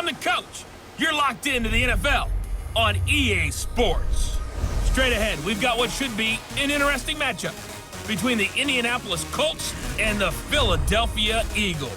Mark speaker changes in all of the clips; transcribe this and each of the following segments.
Speaker 1: I'm the coach. You're locked into the NFL on EA Sports. Straight ahead, we've got what should be an interesting matchup between the Indianapolis Colts and the Philadelphia Eagles.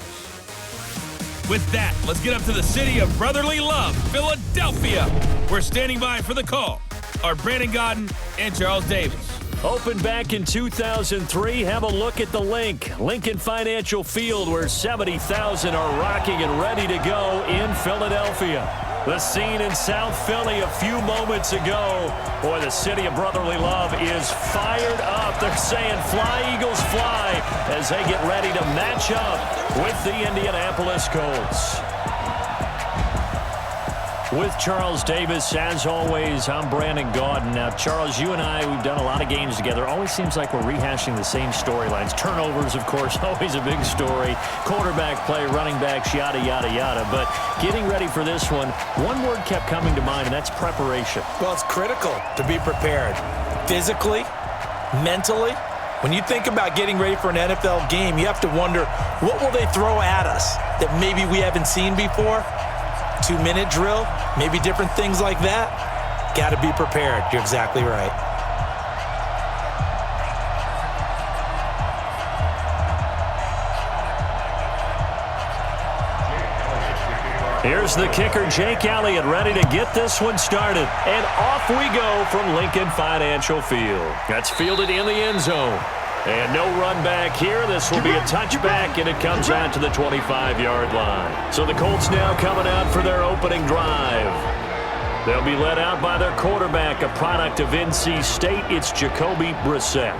Speaker 1: With that, let's get up to the city of brotherly love, Philadelphia. We're standing by for the call are Brandon Godden and Charles Davis.
Speaker 2: Opened back in 2003, have a look at the Lincoln Financial Field, where 70,000 are rocking and ready to go in Philadelphia. The scene in South Philly a few moments ago. Boy, the city of brotherly love is fired up. They're saying, fly, Eagles, fly, as they get ready to match up with the Indianapolis Colts. With Charles Davis, as always, I'm Brandon Gaudin. Now, Charles, you and I, we've done a lot of games together. Always seems like we're rehashing the same storylines. Turnovers, of course, always a big story. Quarterback play, running backs, yada, yada, yada. But getting ready for this one word kept coming to mind, and that's preparation.
Speaker 3: Well, it's critical to be prepared. Physically, mentally. When you think about getting ready for an NFL game, you have to wonder, what will they throw at us that maybe we haven't seen before? 2-minute drill, maybe different things like that. Got to be prepared. You're exactly right.
Speaker 2: Here's the kicker, Jake Elliott, ready to get this one started. And off we go from Lincoln Financial Field. That's fielded in the end zone. And no run back here. This will be a touchback, and it comes out to the 25-yard line. So the Colts now coming out for their opening drive. They'll be led out by their quarterback, a product of NC State. It's Jacoby Brissett.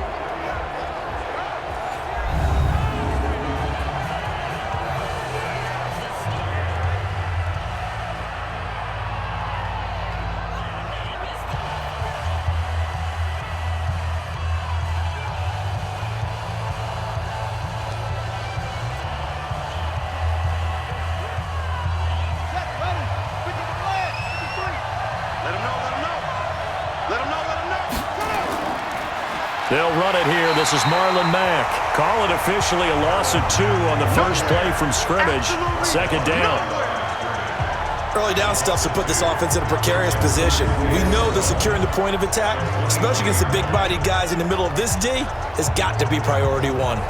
Speaker 2: They'll run it here. This is Marlon Mack. Call it officially a loss of 2 on the first play from scrimmage. Second down.
Speaker 3: Early down stuff to put this offense in a precarious position. We know that securing the point of attack, especially against the big-bodied guys in the middle of this D, has got to be priority one.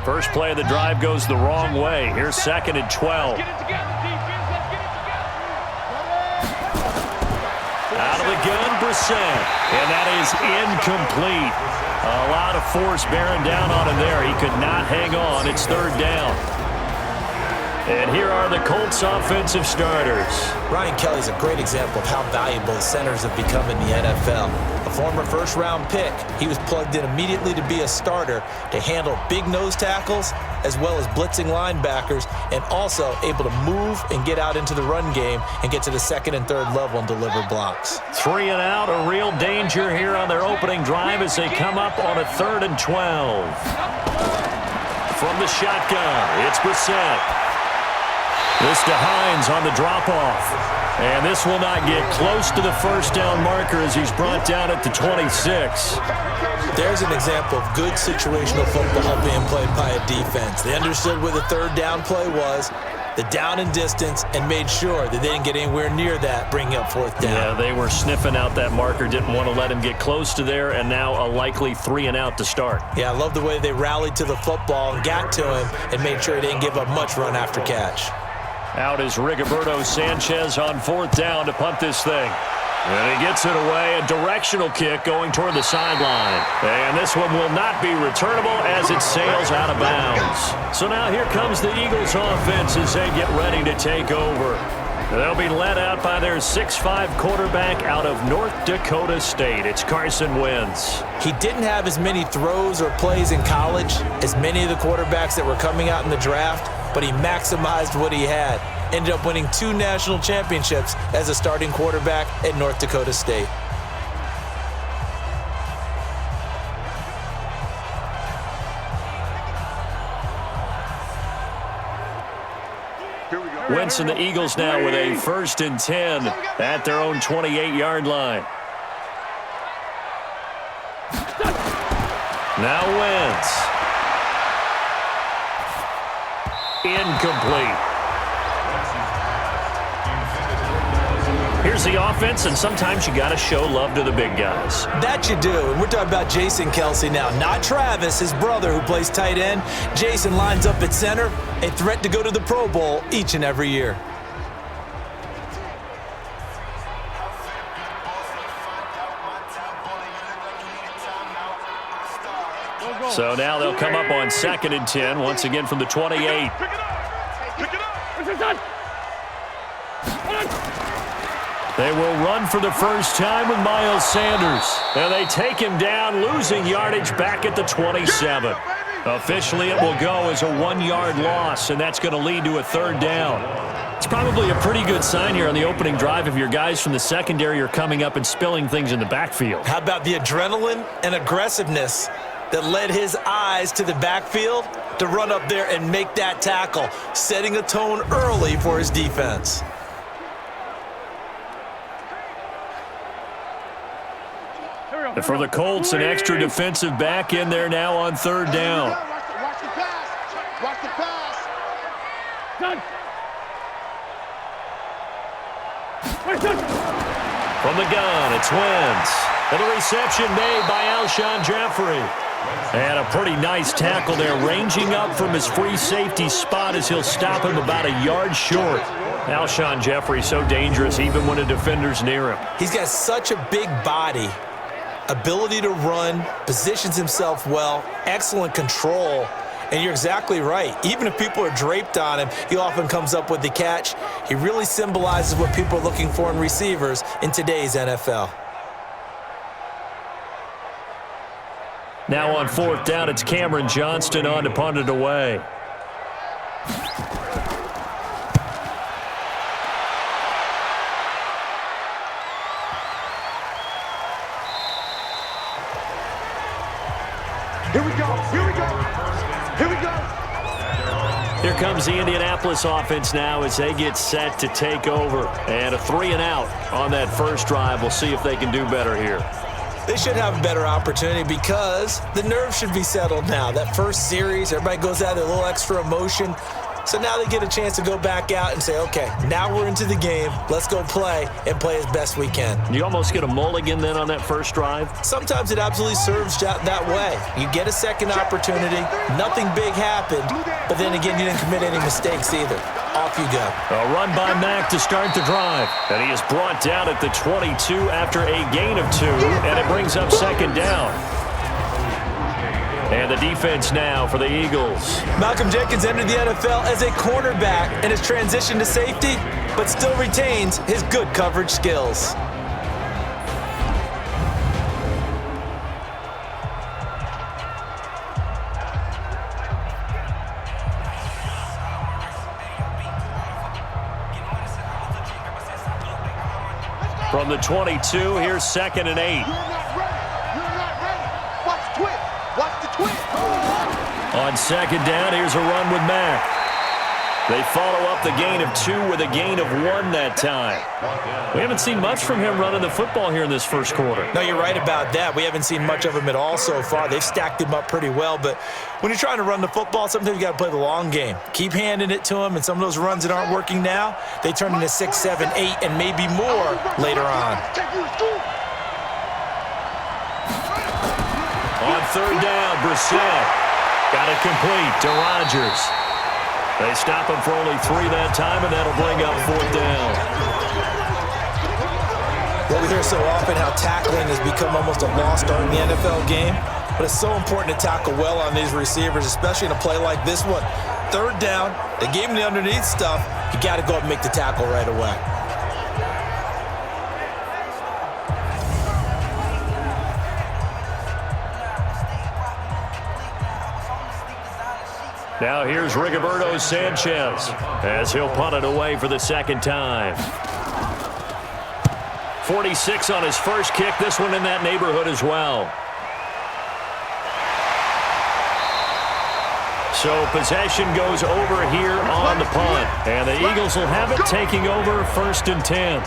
Speaker 2: First play of the drive goes the wrong way. Here's 2nd and 12. Out of the gun, Brissett. And that is incomplete. A lot of force bearing down on him there. He could not hang on. It's 3rd down. And here are the Colts offensive starters.
Speaker 3: Ryan Kelly's a great example of how valuable centers have become in the NFL. A former first-round pick, he was plugged in immediately to be a starter to handle big nose tackles as well as blitzing linebackers, and also able to move and get out into the run game and get to the 2nd and 3rd level and deliver blocks.
Speaker 2: 3 and out, a real danger here on their opening drive as they come up on a 3rd and 12. From the shotgun, it's Brissett. This to Hines on the drop-off. And this will not get close to the first down marker as he's brought down at the 26.
Speaker 3: There's an example of good situational football being played by a defense. They understood where the 3rd down play was, the down and distance, and made sure that they didn't get anywhere near that, bringing up 4th down.
Speaker 2: Yeah, they were sniffing out that marker, didn't want to let him get close to there, and now a likely 3 and out to start.
Speaker 3: Yeah, I love the way they rallied to the football and got to him and made sure he didn't give up much run after catch.
Speaker 2: Out is Rigoberto Sanchez on 4th down to punt this thing. And he gets it away, a directional kick going toward the sideline. And this one will not be returnable as it sails out of bounds. So now here comes the Eagles offense as they get ready to take over. They'll be led out by their 6'5" quarterback out of North Dakota State. It's Carson Wentz.
Speaker 3: He didn't have as many throws or plays in college as many of the quarterbacks that were coming out in the draft, but he maximized what he had. Ended up winning 2 national championships as a starting quarterback at North Dakota State.
Speaker 2: Wentz and the Eagles now with a 1st and 10 at their own 28-yard line. Now Wentz. Incomplete. Here's the offense, and sometimes you got to show love to the big guys.
Speaker 3: That you do. And we're talking about Jason Kelce now, not Travis, his brother who plays tight end. Jason lines up at center, a threat to go to the Pro Bowl each and every year.
Speaker 2: So now they'll come up on 2nd and 10, once again from the 28.
Speaker 4: Pick it up.
Speaker 2: They will run for the first time with Miles Sanders. And they take him down, losing yardage back at the 27. Officially, it will go as a 1-yard loss, and that's going to lead to a 3rd down. It's probably a pretty good sign here on the opening drive if your guys from the secondary are coming up and spilling things in the backfield.
Speaker 3: How about the adrenaline and aggressiveness that led his eyes to the backfield to run up there and make that tackle, setting a tone early for his defense.
Speaker 2: And for the Colts, an extra defensive back in there now on 3rd down.
Speaker 4: Watch the pass. Watch the pass. Done.
Speaker 2: From the gun, it's Wentz. And the reception made by Alshon Jeffrey. And a pretty nice tackle there, ranging up from his free safety spot as he'll stop him about a yard short. Alshon Jeffrey so dangerous even when a defender's near him.
Speaker 3: He's got such a big body, ability to run, positions himself well, excellent control. And you're exactly right. Even if people are draped on him, he often comes up with the catch. He really symbolizes what people are looking for in receivers in today's NFL.
Speaker 2: Now on 4th down, it's Cameron Johnston on to punt it away.
Speaker 4: Here we go. Here we go. Here we go.
Speaker 2: Here comes the Indianapolis offense now as they get set to take over. And a 3-and-out on that first drive. We'll see if they can do better here.
Speaker 3: They should have a better opportunity because the nerves should be settled now. That first series, everybody goes out with a little extra emotion. So now they get a chance to go back out and say, okay, now we're into the game. Let's go play and play as best we can.
Speaker 2: You almost get a mulligan then on that first drive?
Speaker 3: Sometimes it absolutely serves that way. You get a second opportunity. Nothing big happened. But then again, you didn't commit any mistakes either. Off you go.
Speaker 2: A run by Mack to start the drive. And he is brought down at the 22 after a gain of 2. And it brings up 2nd down. And the defense now for the Eagles.
Speaker 3: Malcolm Jenkins entered the NFL as a cornerback and has transitioned to safety, but still retains his good coverage skills.
Speaker 2: From the 22, here's 2nd and 8. On 2nd down, here's a run with Mack. They follow up the gain of 2 with a gain of 1 that time. We haven't seen much from him running the football here in this first quarter.
Speaker 3: No, you're right about that. We haven't seen much of him at all so far. They've stacked him up pretty well, but when you're trying to run the football, sometimes you got to play the long game. Keep handing it to him, and some of those runs that aren't working now, they turn into 6, 7, 8, and maybe more later on.
Speaker 2: On 3rd down, Brissett. Got it complete to Rodgers. They stop him for only 3 that time, and that'll bring up 4th down.
Speaker 3: Well, we hear so often how tackling has become almost a lost art in the NFL game, but it's so important to tackle well on these receivers, especially in a play like this one. 3rd down, they gave him the underneath stuff. You got to go up and make the tackle right away.
Speaker 2: Now here's Rigoberto Sanchez as he'll punt it away for the 2nd time. 46 on his first kick. This one in that neighborhood as well. So possession goes over here on the punt. And the Eagles will have it, taking over 1st and 10.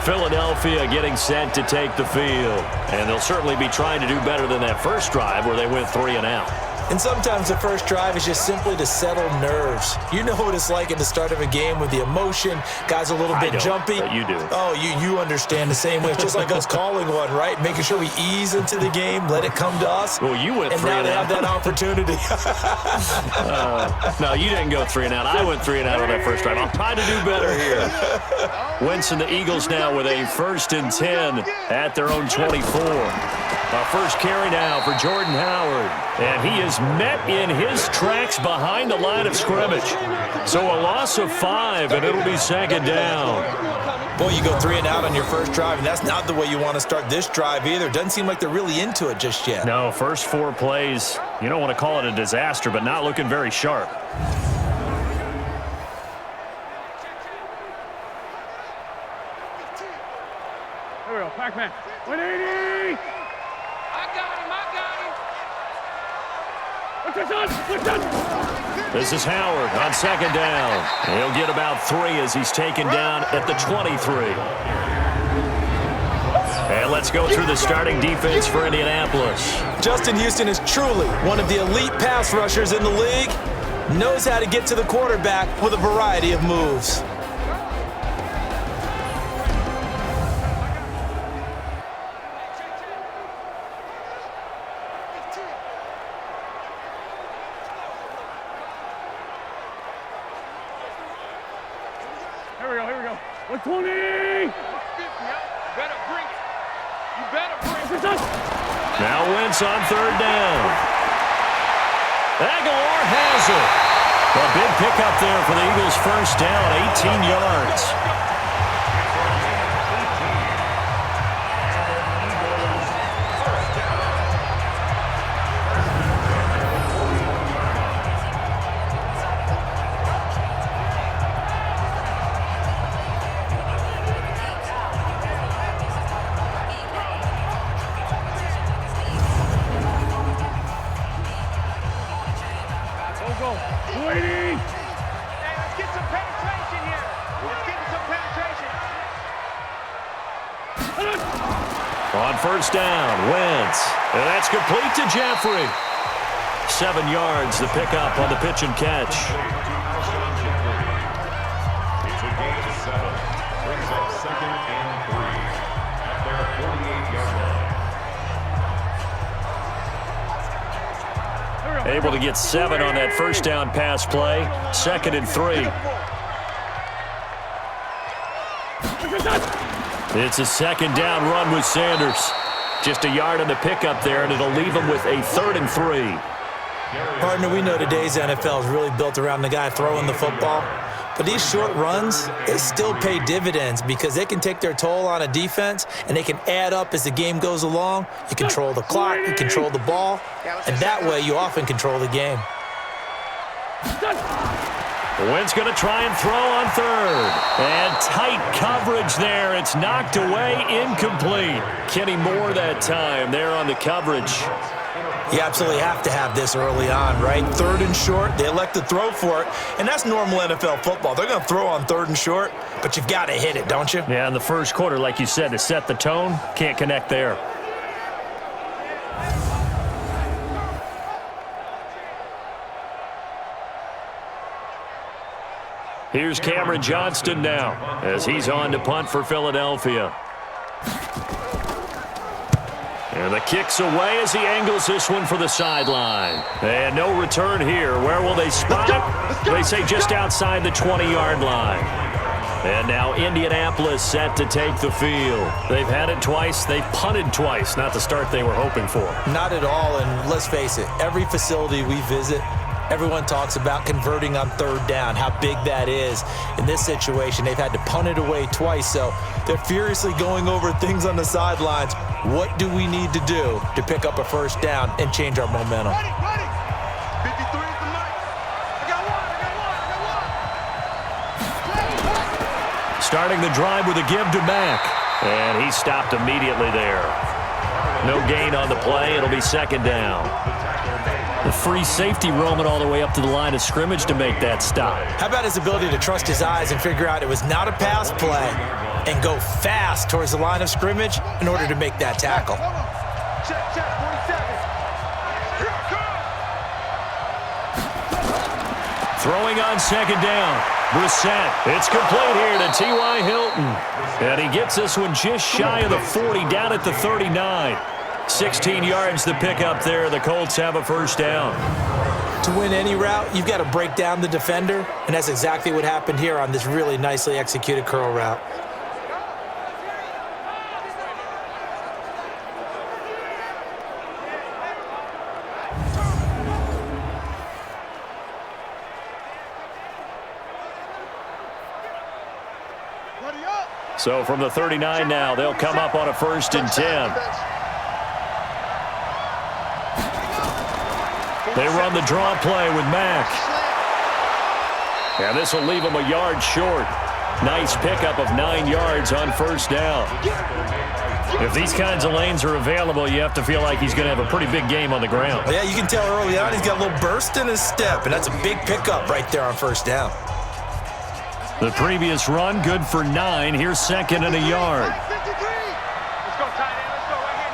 Speaker 2: Philadelphia getting set to take the field. And they'll certainly be trying to do better than that first drive where they went 3 and out.
Speaker 3: And sometimes the first drive is just simply to settle nerves. You know what it's like at the start of a game with the emotion. Guys a little bit jumpy.
Speaker 2: But you do.
Speaker 3: Oh, you understand the same way. It's just like us calling one, right? Making sure we ease into the game, let it come to us.
Speaker 2: Well, you went 3
Speaker 3: and
Speaker 2: and
Speaker 3: now
Speaker 2: out.
Speaker 3: they have that opportunity.
Speaker 2: No, you didn't go 3 and out. I went 3 and out on that first drive. I'm trying to do better here. Wentz and the Eagles now with a 1st and 10 at their own 24. Our first carry now for Jordan Howard. And he is met in his tracks behind the line of scrimmage. So a loss of 5, and it'll be 2nd down.
Speaker 3: Boy, you go 3 and out on your first drive, and that's not the way you want to start this drive either. Doesn't seem like they're really into it just yet.
Speaker 2: No, first 4 plays, you don't want to call it a disaster, but not looking very sharp.
Speaker 5: Here we go, Pac-Man. 180!
Speaker 2: This is Howard on 2nd down. He'll get about 3 as he's taken down at the 23. And let's go through the starting defense for Indianapolis.
Speaker 3: Justin Houston is truly one of the elite pass rushers in the league. Knows how to get to the quarterback with a variety of moves.
Speaker 5: Here we go. 120! You better bring it.
Speaker 2: Now Wentz on 3rd down. Aguilar has it. A big pickup there for the Eagles' 1st down, 18 yards.
Speaker 5: Go. 280!
Speaker 4: Hey, let's get some penetration here. Let's get some penetration.
Speaker 2: On 1st down, Wentz. And that's complete to Jeffrey. 7 yards, the pickup on the pitch and catch.
Speaker 6: It's a game to settle. Brings up 2nd and 3 at their 48-yard line.
Speaker 2: Able to get 7 on that 1st down pass play. 2nd and 3. It's a 2nd down run with Sanders. Just a yard on the pickup there, and it'll leave him with a 3rd and 3.
Speaker 3: Partner, we know today's NFL is really built around the guy throwing the football. But these short runs, they still pay dividends because they can take their toll on a defense and they can add up as the game goes along. You control the clock, you control the ball, and that way you often control the game.
Speaker 2: Wentz going to try and throw on 3rd. And tight coverage there. It's knocked away, incomplete. Kenny Moore that time there on the coverage.
Speaker 3: You absolutely have to have this early on, right? 3rd and short, they elect to throw for it, and that's normal NFL football. They're going to throw on 3rd and short, but you've got to hit it, don't you?
Speaker 2: Yeah, in the first quarter, like you said, to set the tone, can't connect there. Here's Cameron Johnston now as he's on to punt for Philadelphia. And the kick's away as he angles this one for the sideline. And no return here. Where will they spot it? They say just outside the 20-yard line. And now Indianapolis set to take the field. They've had it twice. They've punted twice. Not the start they were hoping for.
Speaker 3: Not at all, and let's face it, every facility we visit, everyone talks about converting on 3rd down, how big that is. In this situation, they've had to punt it away twice, so they're furiously going over things on the sidelines. What do we need to do to pick up a 1st down and change our momentum?
Speaker 4: Ready. 53 is the mic. I got one.
Speaker 2: Starting the drive with a give to Mack. And he stopped immediately there. No gain on the play. It'll be 2nd down. The free safety roaming all the way up to the line of scrimmage to make that stop.
Speaker 3: How about his ability to trust his eyes and figure out it was not a pass play and go fast towards the line of scrimmage in order to make that tackle.
Speaker 4: Check, 47.
Speaker 2: Throwing on second down. Brissett. It's complete here to T.Y. Hilton. And he gets this one just shy of the 40, down at the 39. 16 yards to pick up there. The Colts have a first down.
Speaker 3: To win any route, you've got to break down the defender, and that's exactly what happened here on this really nicely executed curl route.
Speaker 2: So from the 39 now, they'll come up on a 1st and 10. They run the draw play with Mack. And this will leave them a yard short. Nice pickup of 9 yards on first down. If these kinds of lanes are available, you have to feel like he's going to have a pretty big game on the ground.
Speaker 3: Yeah, you can tell early on he's got a little burst in his step, and that's a big pickup right there on first down.
Speaker 2: The previous run, good for 9. Here's 2nd and a yard.
Speaker 5: Let's go, tight end. Let's go right here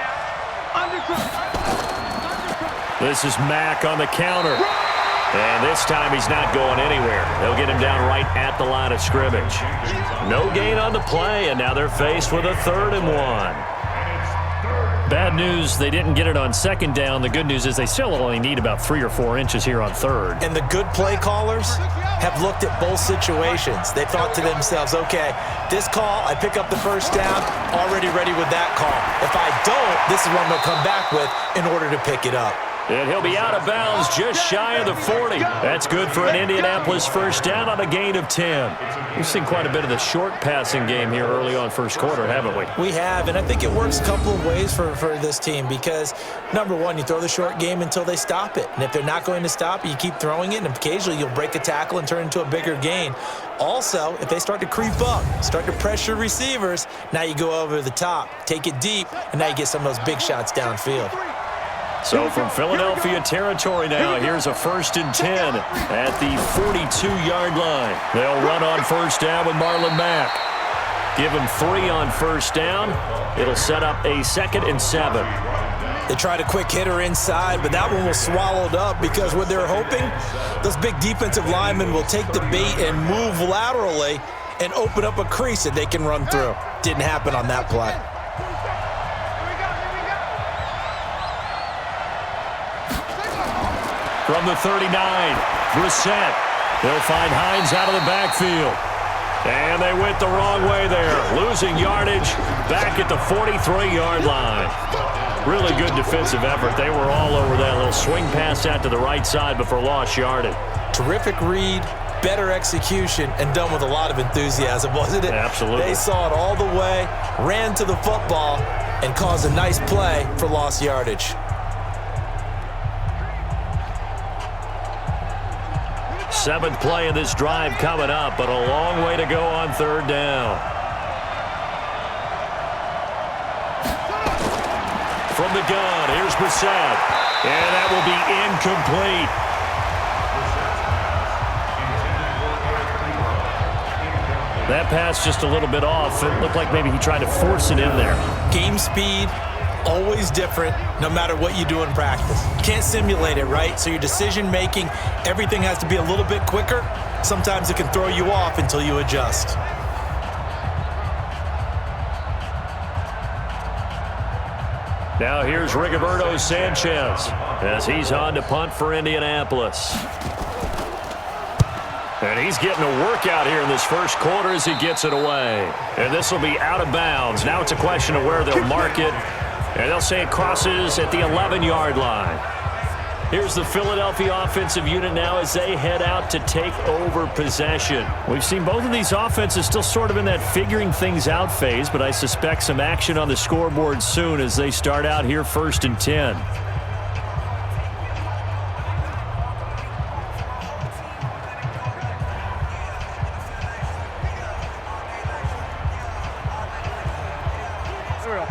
Speaker 5: now.
Speaker 2: This is Mack on the counter. And this time he's not going anywhere. They'll get him down right at the line of scrimmage. No gain on the play, and now they're faced with a 3rd and 1. Bad news, they didn't get it on 2nd down. The good news is they still only need about 3 or 4 inches here on 3rd.
Speaker 3: And the good play callers have looked at both situations. They thought to themselves, okay, this call, I pick up the first down, already ready with that call. If I don't, this is what I'm going to come back with in order to pick it up.
Speaker 2: And he'll be out of bounds just shy of the 40. That's good for an Indianapolis first down on a gain of 10. We've seen quite a bit of the short passing game here early on first quarter, haven't we?
Speaker 3: We have, and I think it works a couple of ways for this team because, number one, you throw the short game until they stop it. And if they're not going to stop it, you keep throwing it, and occasionally you'll break a tackle and turn it into a bigger gain. Also, if they start to creep up, start to pressure receivers, now you go over the top, take it deep, and now you get some of those big shots downfield.
Speaker 2: So from Philadelphia territory now, here's a 1st and 10 at the 42-yard line. They'll run on first down with Marlon Mack. Give him 3 on first down. It'll set up a 2nd and 7.
Speaker 3: They tried a quick hitter inside, but that one was swallowed up because what they're hoping, those big defensive linemen will take the bait and move laterally and open up a crease that they can run through. Didn't happen on that play.
Speaker 2: From the 39, Brissett. They'll find Hines out of the backfield. And they went the wrong way there. Losing yardage back at the 43-yard line. Really good defensive effort. They were all over that little swing pass out to the right side before lost yardage.
Speaker 3: Terrific read, better execution, and done with a lot of enthusiasm, wasn't it?
Speaker 2: Absolutely.
Speaker 3: They saw it all the way, ran to the football, and caused a nice play for lost yardage.
Speaker 2: 7th play of this drive coming up, but a long way to go on 3rd down. From the gun, here's Brissett. And that will be incomplete. That pass just a little bit off. It looked like maybe he tried to force it in there.
Speaker 3: Game speed, always different, no matter what you do in practice. You can't simulate it, right? So your decision-making, everything has to be a little bit quicker. Sometimes it can throw you off until you adjust.
Speaker 2: Now here's Rigoberto Sanchez as he's on to punt for Indianapolis. And he's getting a workout here in this first quarter as he gets it away. And this will be out of bounds. Now it's a question of where they'll mark it. And they'll say it crosses at the 11-yard line. Here's the Philadelphia offensive unit now as they head out to take over possession. We've seen both of these offenses still sort of in that figuring things out phase, but I suspect some action on the scoreboard soon as they start out here 1st and 10.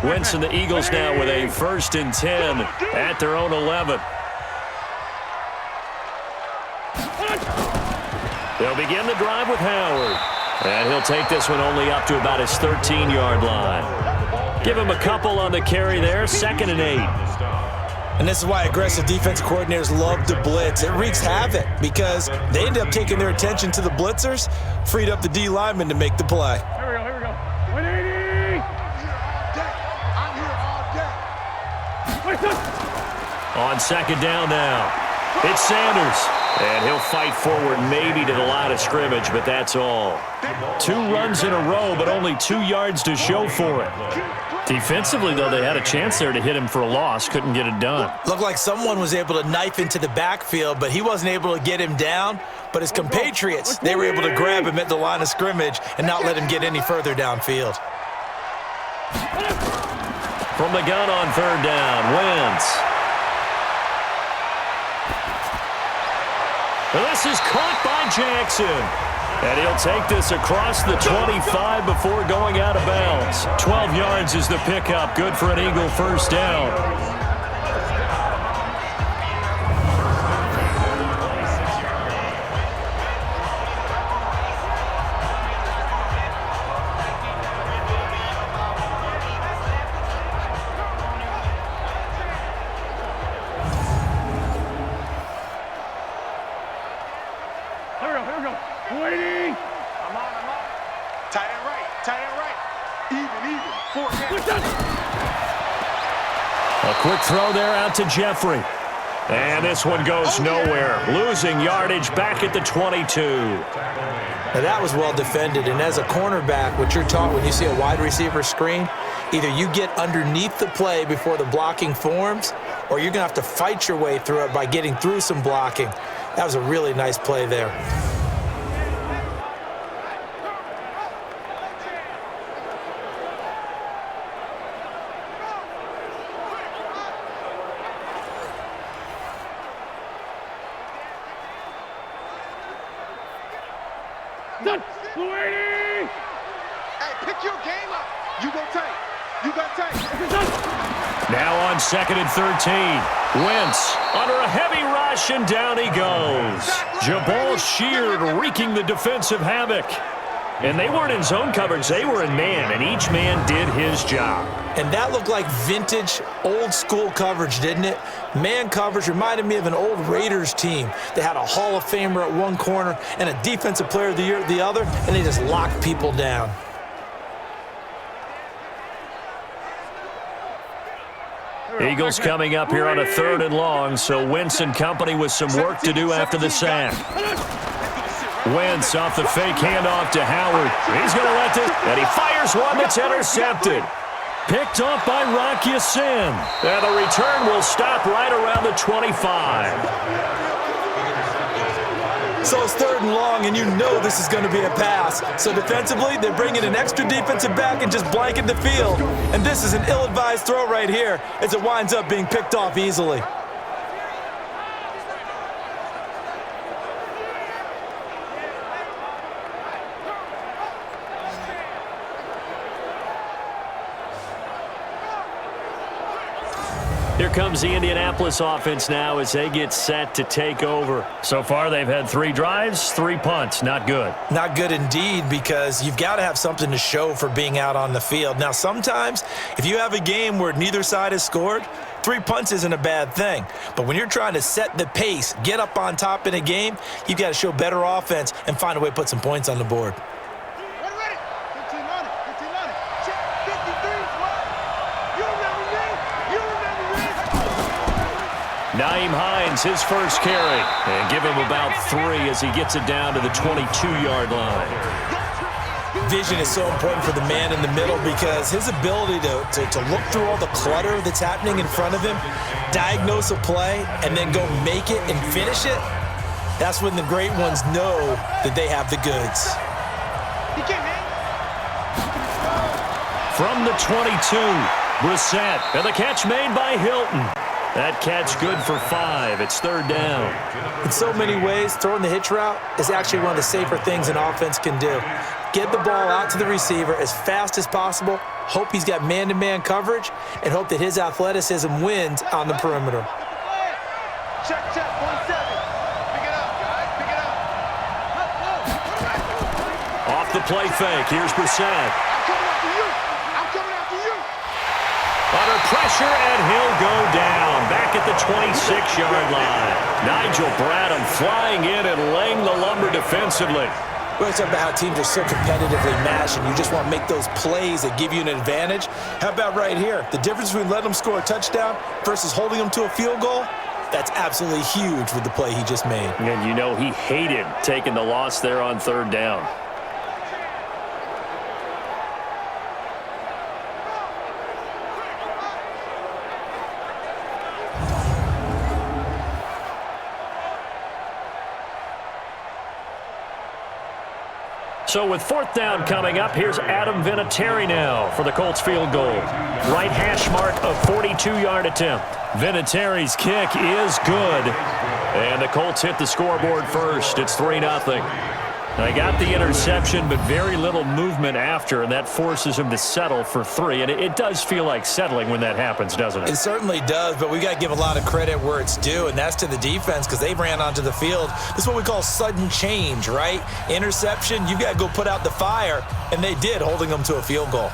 Speaker 2: Wentz and the Eagles now with a 1st and 10 at their own 11. begin the drive with Howard. And he'll take this one only up to about his 13-yard line. Give him a couple on the carry there, 2nd and 8.
Speaker 3: And this is why aggressive defense coordinators love to blitz. It wreaks havoc because they end up taking their attention to the blitzers, freed up the D lineman to make the play.
Speaker 5: Here we go. 180!
Speaker 4: I'm here all day.
Speaker 2: On 2nd down now, it's Sanders. And he'll fight forward maybe to the line of scrimmage, but that's all. 2 runs in a row, but only 2 yards to show for it. Defensively, though, they had a chance there to hit him for a loss. Couldn't get it done.
Speaker 3: Looked like someone was able to knife into the backfield, but he wasn't able to get him down. But his compatriots, they were able to grab him at the line of scrimmage and not let him get any further downfield.
Speaker 2: From the gun on 3rd down, Wentz. This is caught by Jackson. And he'll take this across the 25 before going out of bounds. 12 yards is the pickup. Good for an Eagle first down.
Speaker 5: Here we go. Waiting. I'm on. Tight end right. Even. 4
Speaker 2: A quick throw there out to Jeffrey. And this one goes nowhere. Losing yardage back at the 22.
Speaker 3: Now that was well defended, and as a cornerback, what you're taught when you see a wide receiver screen, either you get underneath the play before the blocking forms, or you're going to have to fight your way through it by getting through some blocking. That was a really nice play there.
Speaker 5: Done. Waiting.
Speaker 4: Hey, pick your game up. You got tight.
Speaker 2: Now on 2nd and 13. Wentz under a heavy rush, and down he goes. Jabal Sheard wreaking the defensive havoc. And they weren't in zone coverage. They were in man, and each man did his job.
Speaker 3: And that looked like vintage, old-school coverage, didn't it? Man coverage reminded me of an old Raiders team. They had a Hall of Famer at one corner and a Defensive Player of the Year at the other, and they just locked people down.
Speaker 2: Eagles coming up here on a 3rd and long, so Wentz and company with some work to do after the sack. Wentz off the fake handoff to Howard. He's going to let this, and he fires one that's intercepted. Picked off by Rock Ya-Sin. And the return will stop right around the 25.
Speaker 3: So it's 3rd and long, and you know this is going to be a pass. So defensively, they bring in an extra defensive back and just blanket the field. And this is an ill-advised throw right here as it winds up being picked off easily.
Speaker 2: Here comes the Indianapolis offense now as they get set to take over. So far, they've had 3 drives, 3 punts. Not good.
Speaker 3: Not good indeed, because you've got to have something to show for being out on the field. Now, sometimes, if you have a game where neither side has scored, 3 punts isn't a bad thing. But when you're trying to set the pace, get up on top in a game, you've got to show better offense and find a way to put some points on the board.
Speaker 4: Ready. 15 on it. 53. You remember me?
Speaker 2: Naeem Hines, his first carry. And give him about 3 as he gets it down to the 22-yard line.
Speaker 3: Vision is so important for the man in the middle because his ability to look through all the clutter that's happening in front of him, diagnose a play, and then go make it and finish it, that's when the great ones know that they have the goods.
Speaker 2: From the 22, Brissett, and the catch made by Hilton. That catch good for 5. It's 3rd down.
Speaker 3: In so many ways, throwing the hitch route is actually one of the safer things an offense can do. Get the ball out to the receiver as fast as possible, hope he's got man-to-man coverage, and hope that his athleticism wins on the perimeter.
Speaker 4: Check, 1-7. Pick it up, guys. Pick it up.
Speaker 2: the play fake. Here's Brissett.
Speaker 4: I'm coming after you. I'm coming after you.
Speaker 2: Under pressure, and he'll go down. Back at the 26-yard line. Nigel Bradham flying in and laying the lumber defensively.
Speaker 3: We're talking about how teams are so competitively matched, and you just want to make those plays that give you an advantage. How about right here? The difference between letting them score a touchdown versus holding them to a field goal? That's absolutely huge with the play he just made.
Speaker 2: And you know he hated taking the loss there on third down. So with fourth down coming up, here's Adam Vinatieri now for the Colts field goal. Right hash mark of 42-yard attempt. Vinatieri's kick is good. And the Colts hit the scoreboard first. It's 3-0. They got the interception, but very little movement after, and that forces him to settle for 3. And it does feel like settling when that happens, doesn't it?
Speaker 3: It certainly does, but we got to give a lot of credit where it's due, and that's to the defense because they ran onto the field. This is what we call sudden change, right? Interception, you got to go put out the fire, and they did, holding them to a field goal.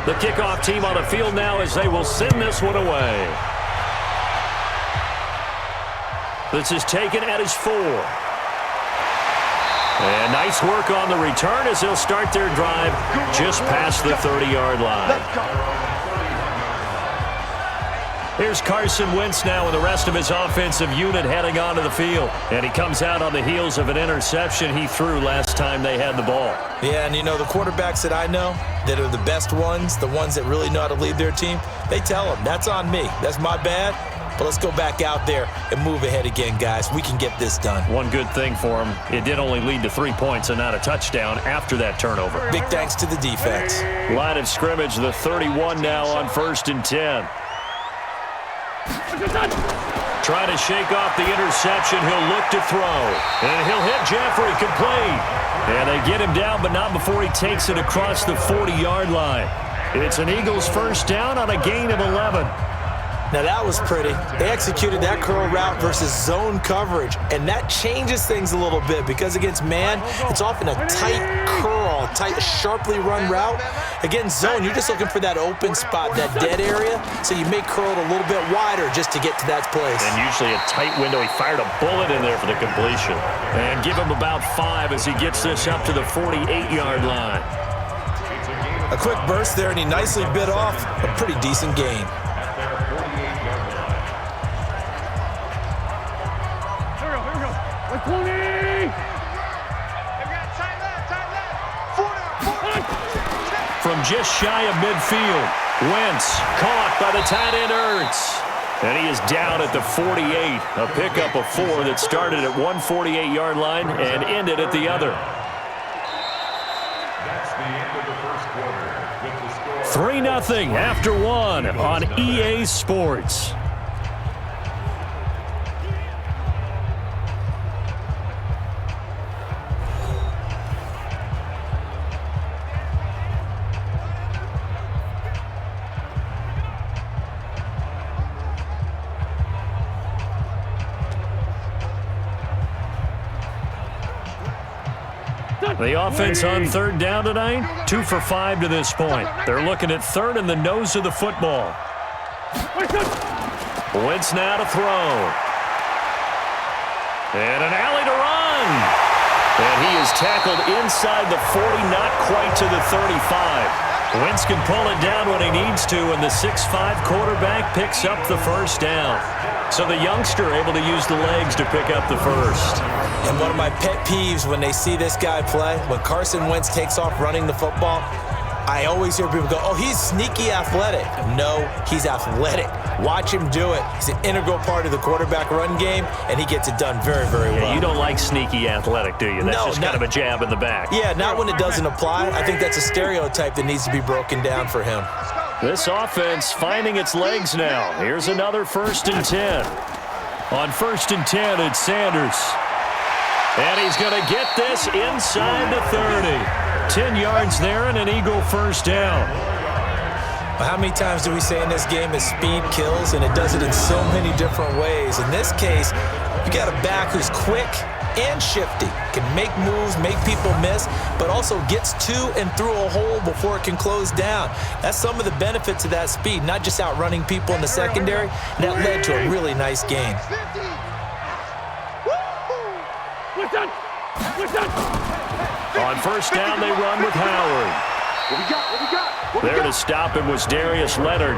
Speaker 2: The kickoff team on the field now as they will send this one away. This is taken at his 4. And nice work on the return as they'll start their drive just past the 30-yard line. Here's Carson Wentz now with the rest of his offensive unit heading onto the field. And he comes out on the heels of an interception he threw last time they had the ball.
Speaker 3: Yeah, and you know, the quarterbacks that I know that are the best ones, the ones that really know how to lead their team, they tell them, that's on me. That's my bad. But let's go back out there and move ahead again, guys. We can get this done.
Speaker 2: One good thing for him, it did only lead to 3 points and not a touchdown after that turnover.
Speaker 3: Big thanks to the defense.
Speaker 2: Line of scrimmage, the 31 now on 1st and 10. Trying to shake off the interception. He'll look to throw. And he'll hit Jeffrey complete. And they get him down, but not before he takes it across the 40-yard line. It's an Eagles first down on a gain of 11.
Speaker 3: Now that was pretty. They executed that curl route versus zone coverage, and that changes things a little bit because against man, it's often a tight curl, tight, sharply run route. Against zone, you're just looking for that open spot, that dead area, so you may curl it a little bit wider just to get to that place.
Speaker 2: And usually a tight window. He fired a bullet in there for the completion. And give him about 5 as he gets this up to the 48-yard line.
Speaker 3: A quick burst there, and he nicely bit off a pretty decent gain.
Speaker 2: From just shy of midfield, Wentz caught by the tight end Ertz. And he is down at the 48, a pickup of 4 that started at one 48-yard line and ended at the other.
Speaker 6: That's the end of the first quarter with the score
Speaker 2: 3-0 after 1 on EA Sports. The offense on third down tonight, 2 for 5 to this point. They're looking at third in the nose of the football. Wentz now to throw. And an alley to run. And he is tackled inside the 40, not quite to the 35. Wentz can pull it down when he needs to, and the 6'5 quarterback picks up the first down. So the youngster able to use the legs to pick up the first.
Speaker 3: And one of my pet peeves when they see this guy play, when Carson Wentz takes off running the football, I always hear people go, oh, he's sneaky athletic. No, he's athletic. Watch him do it. He's an integral part of the quarterback run game, and he gets it done very, very well.
Speaker 2: You don't like sneaky athletic, do you? That's just kind of a jab in the back.
Speaker 3: Yeah, not when it doesn't apply. I think that's a stereotype that needs to be broken down for him.
Speaker 2: This offense finding its legs now. Here's another 1st and 10. On 1st and 10, it's Sanders. And he's going to get this inside the 30. 10 yards there and an Eagle first down.
Speaker 3: Well, how many times do we say in this game that speed kills, and it does it in so many different ways? In this case, you got a back who's quick and shifty, can make moves, make people miss, but also gets to and through a hole before it can close down. That's some of the benefits of that speed, not just outrunning people in the secondary, and that led to a really nice game.
Speaker 2: On 1st down, they run with Howard. There to stop him was Darius Leonard.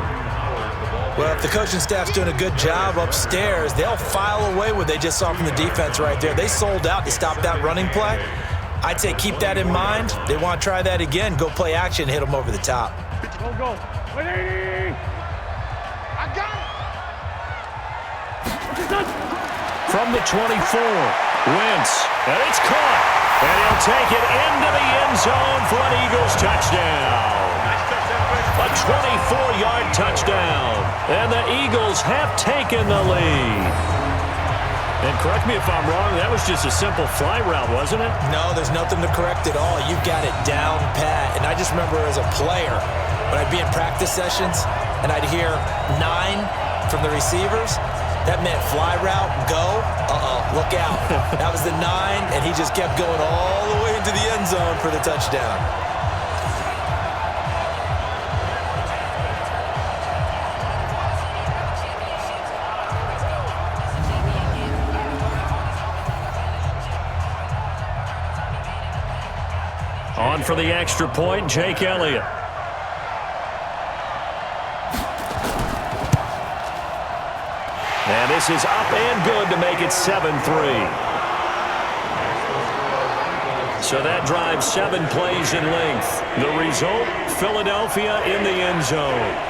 Speaker 3: Well, if the coaching staff's doing a good job upstairs, they'll file away what they just saw from the defense right there. They sold out to stop that running play. I'd say keep that in mind. They want to try that again. Go play action, hit them over the top.
Speaker 5: Go. 180. I got it.
Speaker 2: From the 24, Wentz, and it's caught. And he'll take it into the end zone for an Eagles touchdown. A 24-yard touchdown. And the Eagles have taken the lead. And correct me if I'm wrong, that was just a simple fly route, wasn't it?
Speaker 3: No, there's nothing to correct at all. You've got it down pat. And I just remember as a player, when I'd be in practice sessions and I'd hear 9 from the receivers, that meant fly route, go, look out. That was the 9, and he just kept going all the way into the end zone for the touchdown.
Speaker 2: On for the extra point, Jake Elliott. And this is up and good to make it 7-3. So that drives 7 plays in length. The result, Philadelphia in the end zone.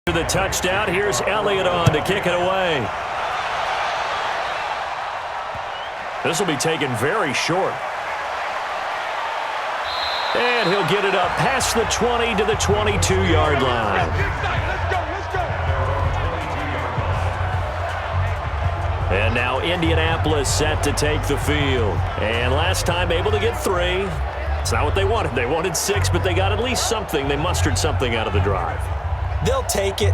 Speaker 2: The touchdown. Here's Elliott on to kick it away. This will be taken very short. And he'll get it up past the 20 to the 22-yard line. And now Indianapolis set to take the field. And last time able to get 3. It's not what they wanted. They wanted 6, but they got at least something. They mustered something out of the drive.
Speaker 3: They'll take it.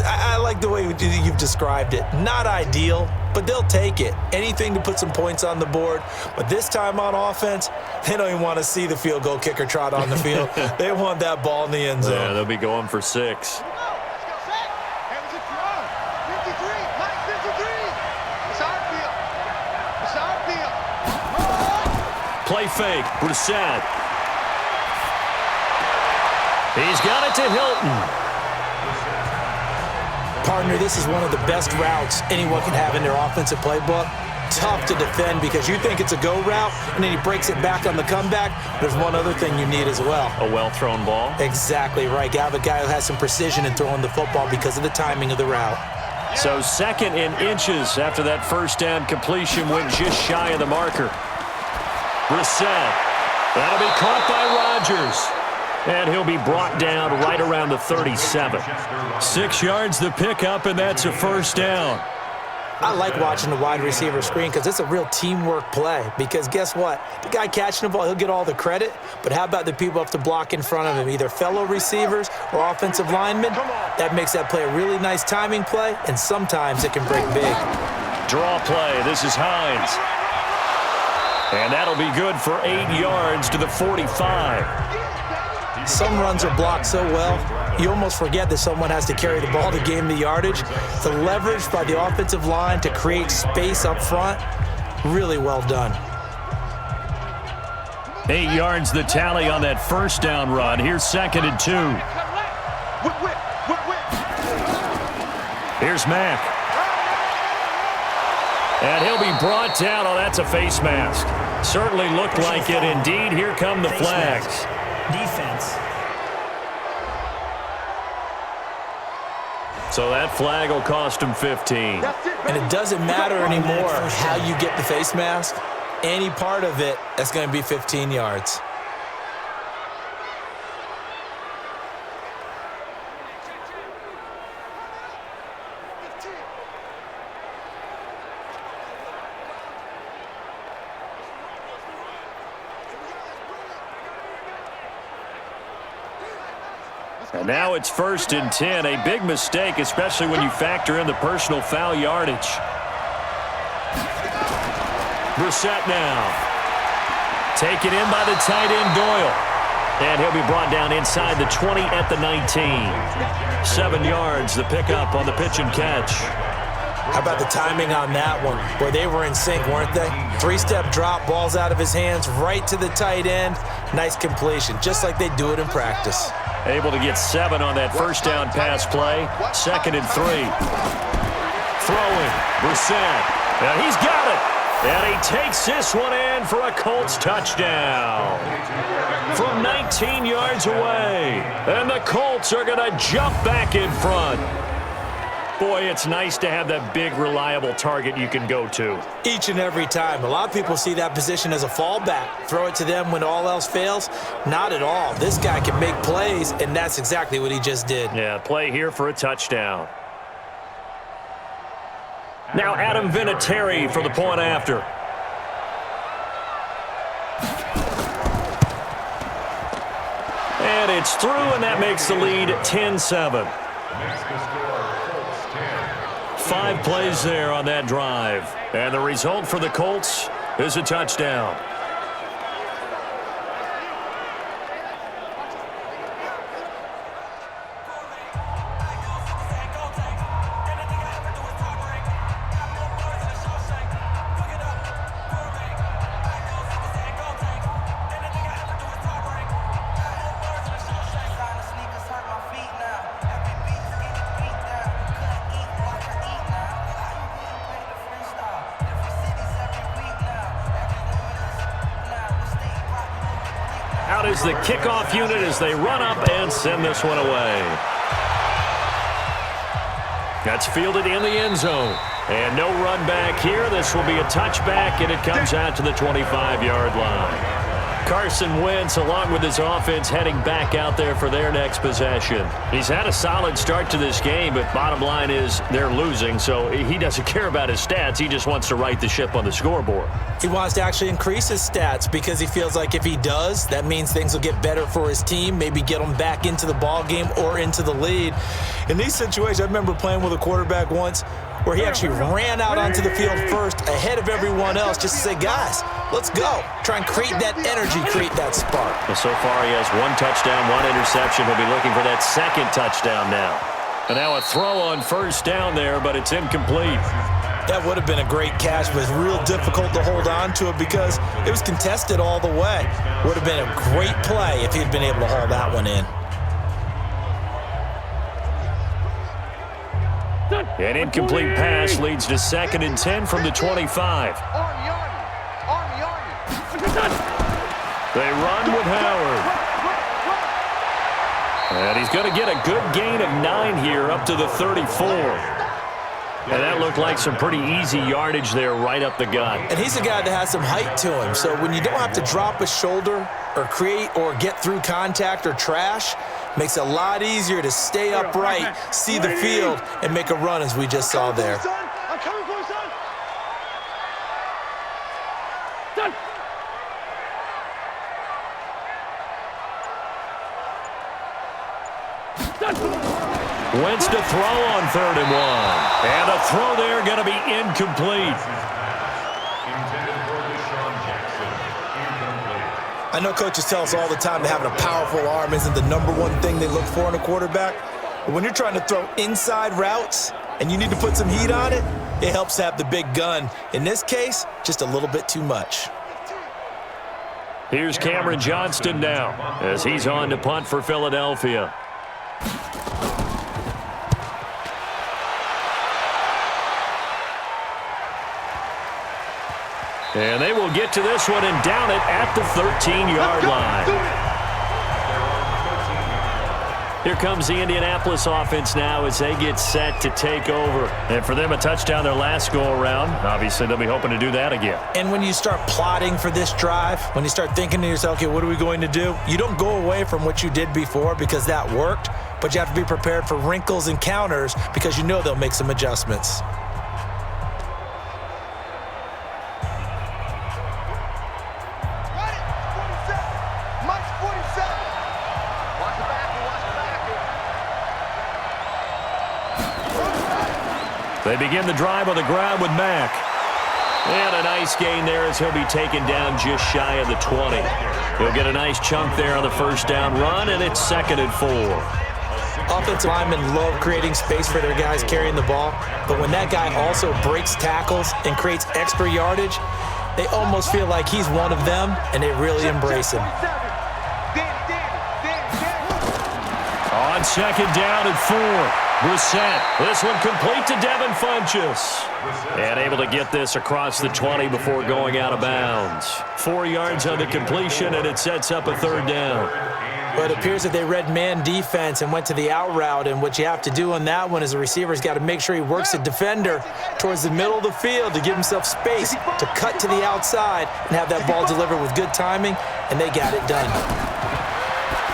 Speaker 3: I like the way you've described it. Not ideal, but they'll take it. Anything to put some points on the board. But this time on offense, they don't even want to see the field goal kicker trot on the field. They want that ball in the end zone.
Speaker 2: Yeah, they'll be going for 6. Play fake, Brissett. He's got it to Hilton.
Speaker 3: Partner, this is one of the best routes anyone can have in their offensive playbook. Tough to defend because you think it's a go route, and then he breaks it back on the comeback. There's one other thing you need as well.
Speaker 2: A well-thrown ball.
Speaker 3: Exactly right. You have a guy who has some precision in throwing the football because of the timing of the route.
Speaker 2: So 2nd in inches after that first down completion went just shy of the marker. Brissett. That'll be caught by Rodgers. And he'll be brought down right around the 37. 6 yards the pickup, and that's a first down.
Speaker 3: I like watching the wide receiver screen because it's a real teamwork play. Because guess what? The guy catching the ball, he'll get all the credit. But how about the people up to block in front of him, either fellow receivers or offensive linemen? That makes that play a really nice timing play, and sometimes it can break big.
Speaker 2: Draw play. This is Hines. And that'll be good for 8 yards to the 45.
Speaker 3: Some runs are blocked so well, you almost forget that someone has to carry the ball to gain the yardage. The leverage by the offensive line to create space up front, really well done.
Speaker 2: 8 yards the tally on that first down run. Here's 2nd and 2. Here's Mack. And he'll be brought down. Oh, that's a face mask. Certainly looked like it. Indeed, here come the flags.
Speaker 7: Defense.
Speaker 2: So that flag will cost him 15.
Speaker 3: And it doesn't matter anymore how you get the face mask. Any part of it, that's going to be 15 yards.
Speaker 2: And now it's 1st and 10. A big mistake, especially when you factor in the personal foul yardage. Brissett now. Taken in by the tight end, Doyle. And he'll be brought down inside the 20 at the 19. 7 yards, the pickup on the pitch and catch.
Speaker 3: How about the timing on that one? Boy, they were in sync, weren't they? 3-step drop, balls out of his hands, right to the tight end. Nice completion, just like they do it in practice.
Speaker 2: Able to get 7 on that first down pass play. 2nd and 3. Throwing, Brissett. Now he's got it. And he takes this one in for a Colts touchdown. From 19 yards away. And the Colts are going to jump back in front. Boy, it's nice to have that big, reliable target you can go to.
Speaker 3: Each and every time. A lot of people see that position as a fallback. Throw it to them when all else fails. Not at all. This guy can make plays, and that's exactly what he just did.
Speaker 2: Yeah, play here for a touchdown. Now Adam Vinatieri for the point after. And it's through, and that makes the lead 10-7. 5 plays there on that drive. And the result for the Colts is a touchdown. Out is the kickoff unit as they run up and send this one away. That's fielded in the end zone. And no run back here. This will be a touchback, and it comes out to the 25-yard line. Carson Wentz, along with his offense, heading back out there for their next possession. He's had a solid start to this game, but bottom line is they're losing, so he doesn't care about his stats. He just wants to right the ship on the scoreboard.
Speaker 3: He wants to actually increase his stats because he feels like if he does, that means things will get better for his team, maybe get them back into the ball game or into the lead. In these situations, I remember playing with a quarterback once where he actually ran out onto the field first ahead of everyone else just to say, guys, let's go. Try and create that energy, create that spark.
Speaker 2: Well, so far he has 1 touchdown, 1 interception. He'll be looking for that 2nd touchdown now. And now a throw on first down there, but it's incomplete.
Speaker 3: That would have been a great catch, but it's real difficult to hold on to it because it was contested all the way. Would have been a great play if he'd been able to haul that one in.
Speaker 2: An incomplete pass leads to 2nd and 10 from the 25. They run with Howard. And he's going to get a good gain of 9 here up to the 34. And that looked like some pretty easy yardage there right up the gut.
Speaker 3: And he's a guy that has some height to him. So when you don't have to drop a shoulder or create or get through contact or trash, makes it a lot easier to stay upright, see the field, and make a run as we just saw there.
Speaker 5: I'm coming for you, son. Done.
Speaker 2: Wentz to throw on 3rd and 1. And a throw there going to be incomplete.
Speaker 3: I know coaches tell us all the time that having a powerful arm isn't the #1 thing they look for in a quarterback. But when you're trying to throw inside routes and you need to put some heat on it, it helps to have the big gun. In this case, just a little bit too much.
Speaker 2: Here's Cameron Johnston now as he's on to punt for Philadelphia. And they will get to this one and down it at the 13-yard line. Here comes the Indianapolis offense now as they get set to take over. And for them, a touchdown their last go-around. Obviously, they'll be hoping to do that again.
Speaker 3: And when you start plotting for this drive, when you start thinking to yourself, okay, what are we going to do? You don't go away from what you did before because that worked, but you have to be prepared for wrinkles and counters because you know they'll make some adjustments.
Speaker 2: They begin the drive on the ground with Mack. And a nice gain there as he'll be taken down just shy of the 20. He'll get a nice chunk there on the first down run, and it's 2nd and 4.
Speaker 3: Offensive linemen love creating space for their guys carrying the ball, but when that guy also breaks tackles and creates extra yardage, they almost feel like he's one of them, and they really embrace him.
Speaker 2: On 2nd down and 4. Brissett, this one complete to Devin Funchess. And able to get this across the 20 before going out of bounds. 4 yards on the completion, and it sets up a 3rd down.
Speaker 3: But it appears that they read man defense and went to the out route, and what you have to do on that one is the receiver's got to make sure he works the defender towards the middle of the field to give himself space to cut to the outside and have that ball delivered with good timing, and they got it done.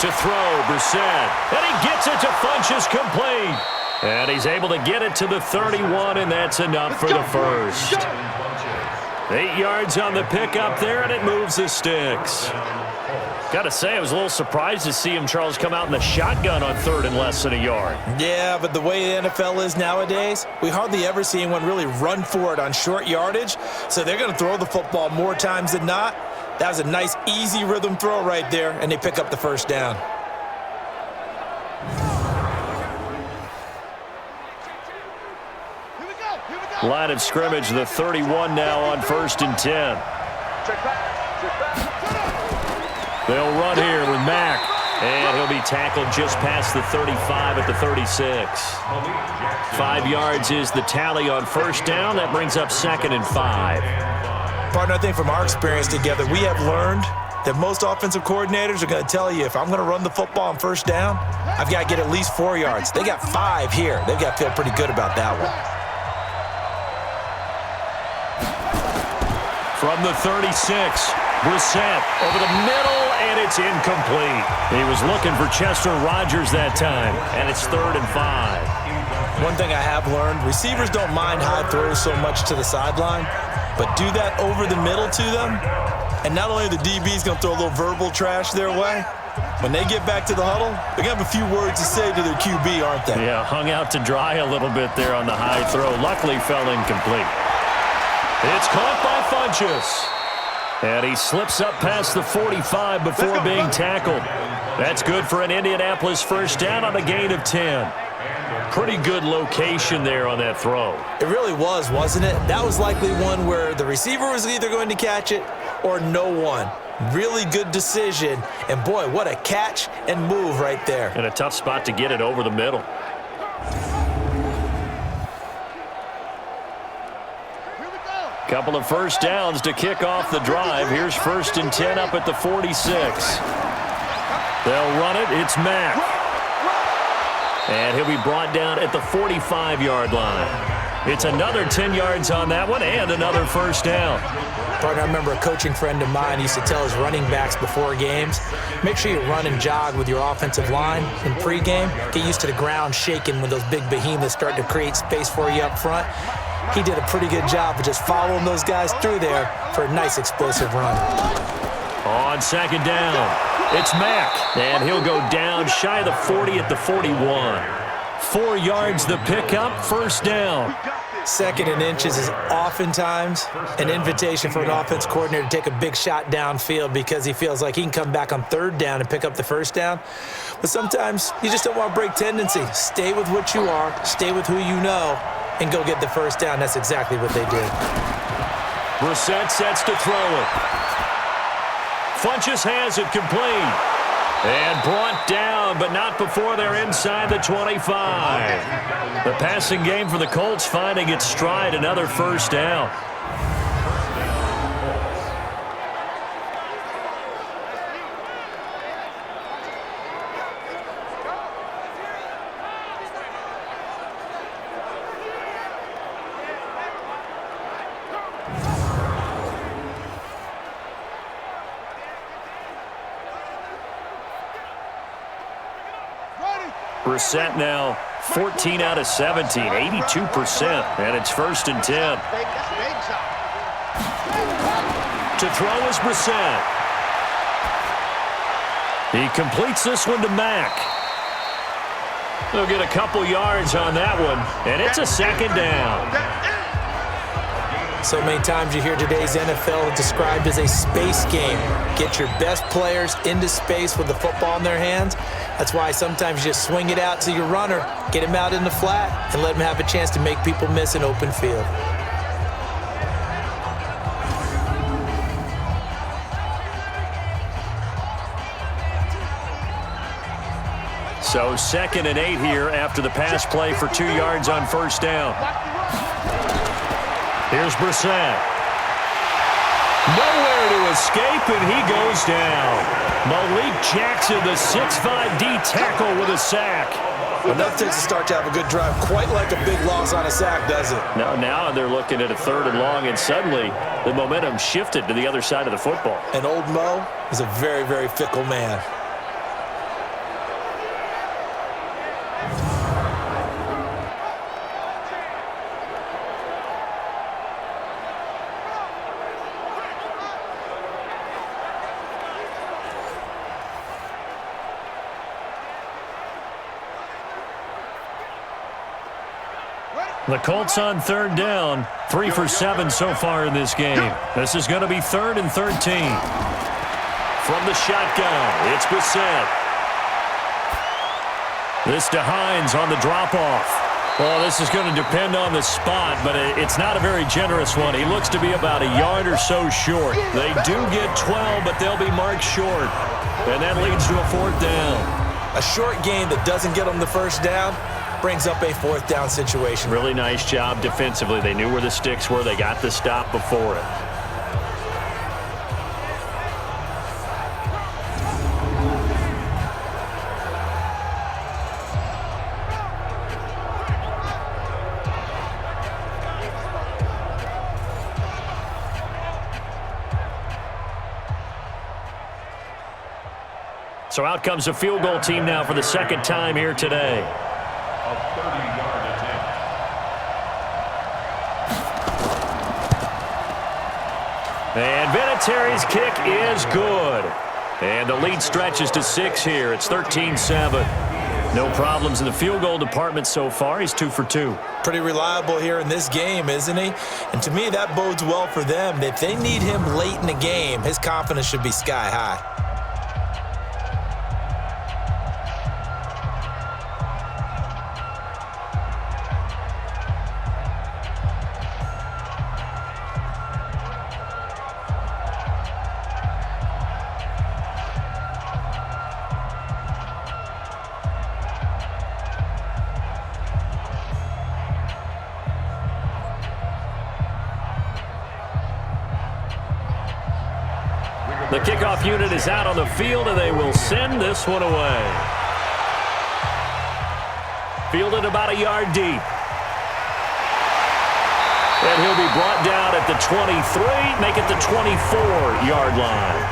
Speaker 2: To throw, Brissett, and he gets it to Funchess complete. And he's able to get it to the 31, and that's enough for the first. 8 yards on the pickup there, and it moves the sticks. Got to say, I was a little surprised to see him, Charles, come out in the shotgun on 3rd and less than a yard.
Speaker 3: Yeah, but the way the NFL is nowadays, we hardly ever see anyone really run for it on short yardage, so they're going to throw the football more times than not. That was a nice, easy rhythm throw right there, and they pick up the first down.
Speaker 2: Line of scrimmage, the 31 now on 1st and 10. They'll run here with Mack, and he'll be tackled just past the 35 at the 36. 5 yards is the tally on 1st down. That brings up 2nd and 5.
Speaker 3: Partner, I think from our experience together, we have learned that most offensive coordinators are going to tell you, if I'm going to run the football on 1st down, I've got to get at least 4 yards. They got 5 here. They've got to feel pretty good about that one.
Speaker 2: From the 36, Brissett over the middle, and it's incomplete. He was looking for Chester Rogers that time, and it's 3rd and 5.
Speaker 3: One thing I have learned, receivers don't mind high throws so much to the sideline, but do that over the middle to them, and not only are the DBs going to throw a little verbal trash their way, when they get back to the huddle, they're going to have a few words to say to their QB, aren't they?
Speaker 2: Yeah, hung out to dry a little bit there on the high throw. Luckily fell incomplete. It's caught by Funchess. And he slips up past the 45 before being tackled. That's good for an Indianapolis first down on a gain of 10. Pretty good location there on that throw.
Speaker 3: It really was, wasn't it? That was likely one where the receiver was either going to catch it or no one. Really good decision. And boy, what a catch and move right there.
Speaker 2: And a tough spot to get it over the middle. Couple of first downs to kick off the drive. Here's 1st and 10 up at the 46. They'll run it. It's Mack. And he'll be brought down at the 45-yard line. It's another 10 yards on that one and another first down.
Speaker 3: Partner, I remember a coaching friend of mine used to tell his running backs before games, make sure you run and jog with your offensive line in pregame. Get used to the ground shaking when those big behemoths start to create space for you up front. He did a pretty good job of just following those guys through there for a nice explosive run.
Speaker 2: On 2nd down, it's Mack, and he'll go down shy of the 40 at the 41. 4 yards the pickup, first down.
Speaker 3: 2nd and inches is oftentimes an invitation for an offense coordinator to take a big shot downfield because he feels like he can come back on 3rd down and pick up the first down. But sometimes you just don't want to break tendency. Stay with what you are, stay with who you know, and go get the first down. That's exactly what they did.
Speaker 2: Brissett sets to throw it. Funchess has it complete. And brought down, but not before they're inside the 25. The passing game for the Colts finding its stride, another first down. Brissett now 14 out of 17, 82%, and it's 1st and 10. To throw is Brissett. He completes this one to Mack. They'll get a couple yards on that one, and it's a 2nd down.
Speaker 3: So many times you hear today's NFL described as a space game. Get your best players into space with the football in their hands. That's why sometimes you just swing it out to your runner, get him out in the flat, and let him have a chance to make people miss an open field.
Speaker 2: So 2nd and 8 here after the pass play for 2 yards on 1st down. Here's Brissett. Nowhere to escape, and he goes down. Malik Jackson, the 6'5" D tackle with a sack.
Speaker 3: Enough takes to start to have a good drive. Quite like a big loss on a sack, does it?
Speaker 2: Now they're looking at a 3rd and long, and suddenly the momentum shifted to the other side of the football.
Speaker 3: And old Mo is a very, very fickle man.
Speaker 2: The Colts on 3rd down, 3 for 7 so far in this game. This is going to be 3rd and 13. From the shotgun, it's Brissett. This to Hines on the drop-off. Well, this is going to depend on the spot, but it's not a very generous one. He looks to be about a yard or so short. They do get 12, but they'll be marked short. And that leads to a 4th down.
Speaker 3: A short gain that doesn't get them the 1st down brings up a 4th down situation.
Speaker 2: Really nice job defensively. They knew where the sticks were. They got the stop before it. So out comes a field goal team now for the 2nd time here today.
Speaker 6: A 30-yard attempt.
Speaker 2: And Vinatieri's kick is good. And the lead stretches to 6 here. It's 13-7. No problems in the field goal department so far. He's 2 for 2.
Speaker 3: Pretty reliable here in this game, isn't he? And to me, that bodes well for them. If they need him late in the game, his confidence should be sky high.
Speaker 2: The kickoff unit is out on the field, and they will send this one away. Fielded about a yard deep. And he'll be brought down at the 23, make it the 24-yard line.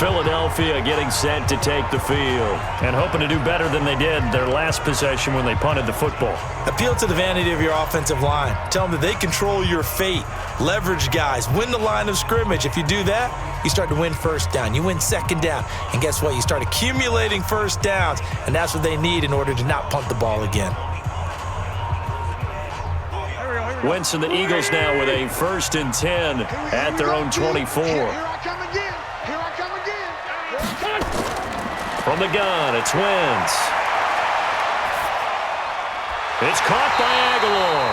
Speaker 2: Philadelphia getting set to take the field and hoping to do better than they did their last possession when they punted the football.
Speaker 3: Appeal to the vanity of your offensive line. Tell them that they control your fate. Leverage guys. Win the line of scrimmage. If you do that, you start to win 1st down. You win 2nd down. And guess what? You start accumulating 1st downs. And that's what they need in order to not punt the ball again.
Speaker 2: Wentz and the Eagles now with a 1st and 10 at their own 24. From the gun, it's Wentz. It's caught by Aguilar.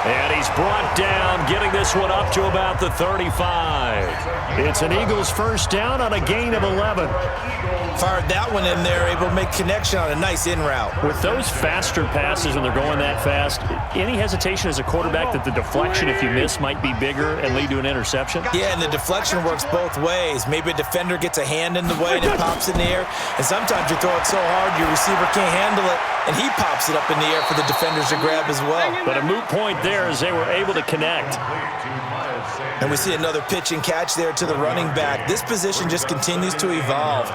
Speaker 2: And he's brought down, getting this one up to about the 35. It's an Eagles first down on a gain of 11.
Speaker 3: Fired that one in there, able to make connection on a nice in route.
Speaker 2: With those faster passes when they're going that fast, any hesitation as a quarterback that the deflection, if you miss, might be bigger and lead to an interception?
Speaker 3: Yeah, and the deflection works both ways. Maybe a defender gets a hand in the way and it pops in the air. And sometimes you throw it so hard your receiver can't handle it, and he pops it up in the air for the defenders to grab as well.
Speaker 2: But a moot point there as they were able to connect.
Speaker 3: And we see another pitch and catch there to the running back. This position just continues to evolve.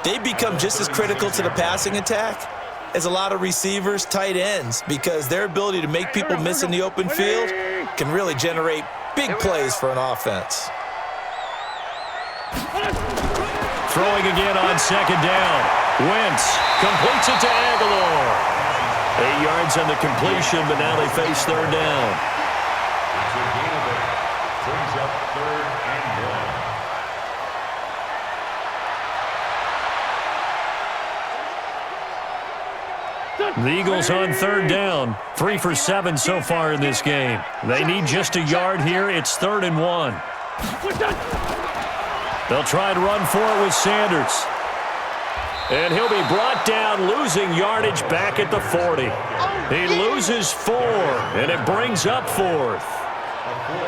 Speaker 3: They become just as critical to the passing attack as a lot of receivers, tight ends, because their ability to make people miss in the open field can really generate big plays for an offense.
Speaker 2: Throwing again on second down. Wentz completes it to Aguilar. 8 yards on the completion, but now they face third down.
Speaker 6: Brings up 3rd and 1.
Speaker 2: The Eagles on third down. 3 for 7 so far in this game. They need just a yard here. It's 3rd and 1. They'll try to run for it with Sanders. And he'll be brought down, losing yardage back at the 40. He loses 4, and it brings up 4th.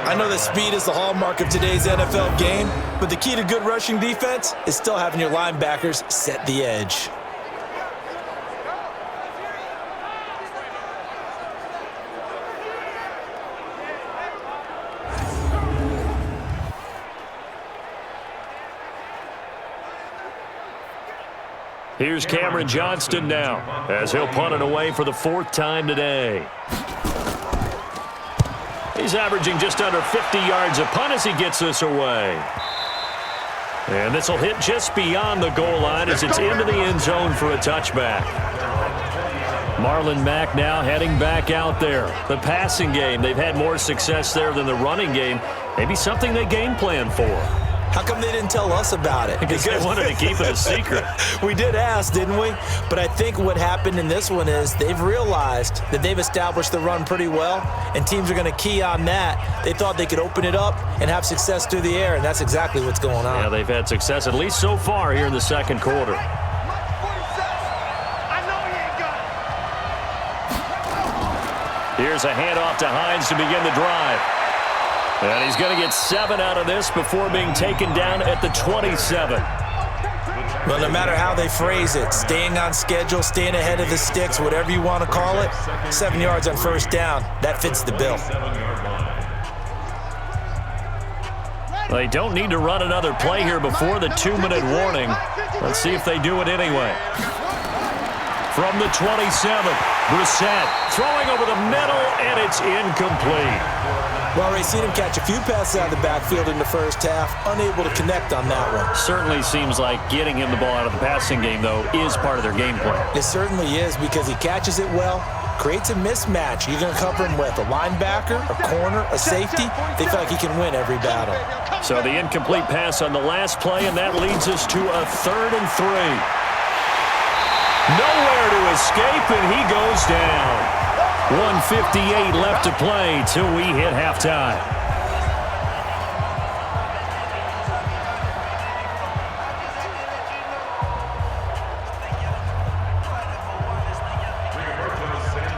Speaker 3: I know that speed is the hallmark of today's NFL game, but the key to good rushing defense is still having your linebackers set the edge.
Speaker 2: Here's Cameron Johnston now, as he'll punt it away for the 4th time today. He's averaging just under 50 yards a punt as he gets this away. And this will hit just beyond the goal line as it's into the end zone for a touchback. Marlon Mack now heading back out there. The passing game, they've had more success there than the running game. Maybe something they game plan for.
Speaker 3: How come they didn't tell us about it?
Speaker 2: Because they wanted to keep it a secret.
Speaker 3: We did ask, didn't we? But I think what happened in this one is they've realized that they've established the run pretty well, and teams are going to key on that. They thought they could open it up and have success through the air, and that's exactly what's going on.
Speaker 2: Yeah, they've had success, at least so far here in the second quarter. Here's a handoff to Hines to begin the drive. And he's going to get 7 out of this before being taken down at the 27.
Speaker 3: Well, no matter how they phrase it, staying on schedule, staying ahead of the sticks, whatever you want to call it, 7 yards on first down, that fits the bill.
Speaker 2: They don't need to run another play here before the 2-minute warning. Let's see if they do it anyway. From the 27, Brissett throwing over the middle, and it's incomplete.
Speaker 3: Well, we've seen him catch a few passes out of the backfield in the first half, unable to connect on that one.
Speaker 2: Certainly seems like getting him the ball out of the passing game, though, is part of their game plan.
Speaker 3: It certainly is, because he catches it well, creates a mismatch. You're going to cover him with a linebacker, a corner, a safety. They feel like he can win every battle.
Speaker 2: So the incomplete pass on the last play, and that leads us to a 3rd and 3. Nowhere to escape, and he goes down. 1:58 left to play till we hit halftime.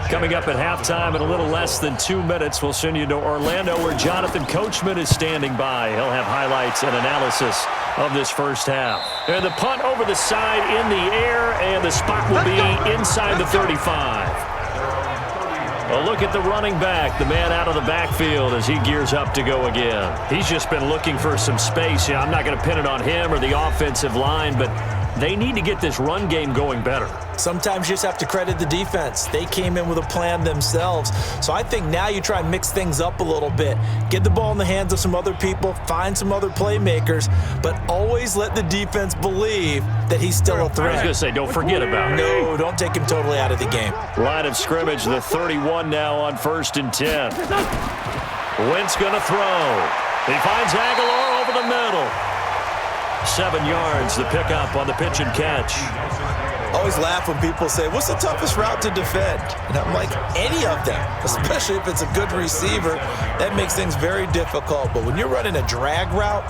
Speaker 2: Coming up at halftime in a little less than 2 minutes, we'll send you to Orlando where Jonathan Coachman is standing by. He'll have highlights and analysis of this first half. And the punt over the side in the air, and the spot will be inside the 35. A look at the running back, the man out of the backfield as he gears up to go again. He's just been looking for some space. Yeah, I'm not going to pin it on him or the offensive line, but they need to get this run game going better.
Speaker 3: Sometimes you just have to credit the defense. They came in with a plan themselves. So I think now you try and mix things up a little bit. Get the ball in the hands of some other people, find some other playmakers, but always let the defense believe that he's still a threat.
Speaker 2: I was going to say, don't forget about it.
Speaker 3: No, don't take him totally out of the game.
Speaker 2: Line of scrimmage, the 31 now on 1st and 10. Wentz going to throw. He finds Aguilar over the middle. 7 yards, the pickup on the pitch and catch.
Speaker 3: always laugh when people say, what's the toughest route to defend? And I'm like, any of them, especially if it's a good receiver. That makes things very difficult. But when you're running a drag route,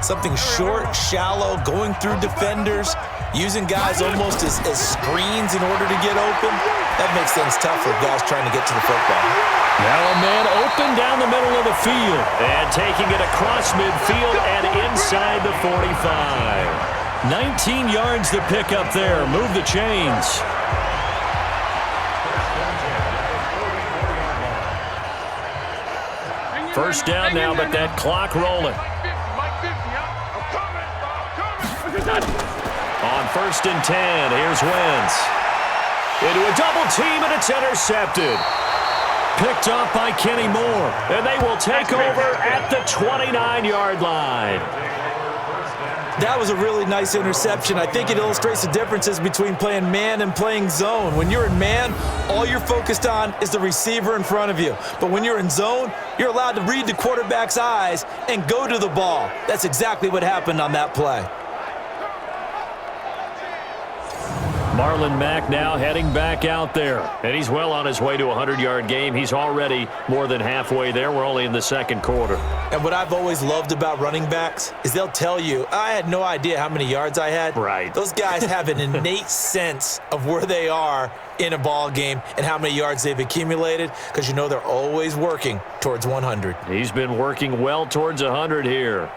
Speaker 3: something short, shallow, going through defenders, using guys almost as screens in order to get open, that makes things tough for guys trying to get to the football.
Speaker 2: Now a man open down the middle of the field and taking it across midfield and inside the 45. 19 yards to pick up there. Move the chains. First down now, but that clock rolling. On 1st and 10, here's Wentz. Into a double team, and it's intercepted. Picked off by Kenny Moore, and they will take over at the 29-yard line.
Speaker 3: That was a really nice interception. I think it illustrates the differences between playing man and playing zone. When you're in man, all you're focused on is the receiver in front of you. But when you're in zone, you're allowed to read the quarterback's eyes and go to the ball. That's exactly what happened on that play.
Speaker 2: Marlon Mack now heading back out there. And he's well on his way to a 100-yard game. He's already more than halfway there. We're only in the second quarter.
Speaker 3: And what I've always loved about running backs is they'll tell you, I had no idea how many yards I had.
Speaker 2: Right.
Speaker 3: Those guys have an innate sense of where they are in a ball game and how many yards they've accumulated, because you know they're always working towards 100.
Speaker 2: He's been working well towards 100 here.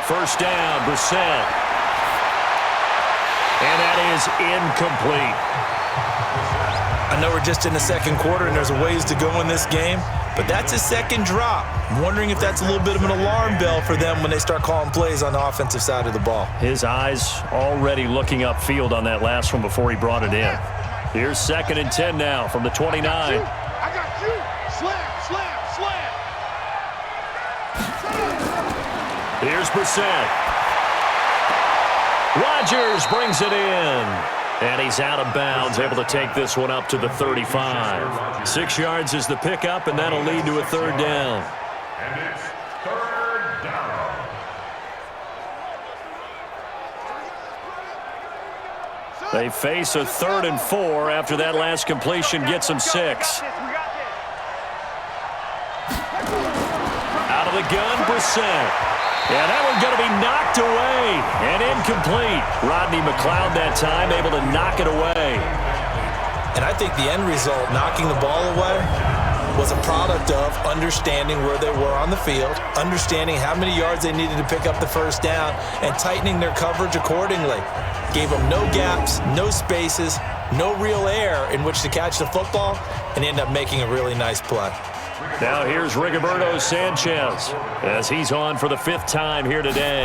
Speaker 2: First down, Brissett. And that is incomplete.
Speaker 3: I know we're just in the second quarter and there's a ways to go in this game, but that's his second drop. I'm wondering if that's a little bit of an alarm bell for them when they start calling plays on the offensive side of the ball.
Speaker 2: His eyes already looking upfield on that last one before he brought it in. Here's 2nd and 10 now from the 29.
Speaker 4: I got you. Slam, slam, slam.
Speaker 2: Here's Brissett. Rodgers brings it in. And he's out of bounds, able to take this one up to the 35. 6 yards is the pickup, and that'll lead to a 3rd down.
Speaker 6: And it's 3rd down.
Speaker 2: They face a 3rd and 4 after that last completion gets them 6. Out of the gun, Brissett. Yeah, that one's going to be knocked away and incomplete. Rodney McLeod that time able to knock it away.
Speaker 3: And I think the end result, knocking the ball away, was a product of understanding where they were on the field, understanding how many yards they needed to pick up the first down, and tightening their coverage accordingly. Gave them no gaps, no spaces, no real air in which to catch the football, and end up making a really nice play.
Speaker 2: Now here's Rigoberto Sanchez as he's on for the 5th time here today.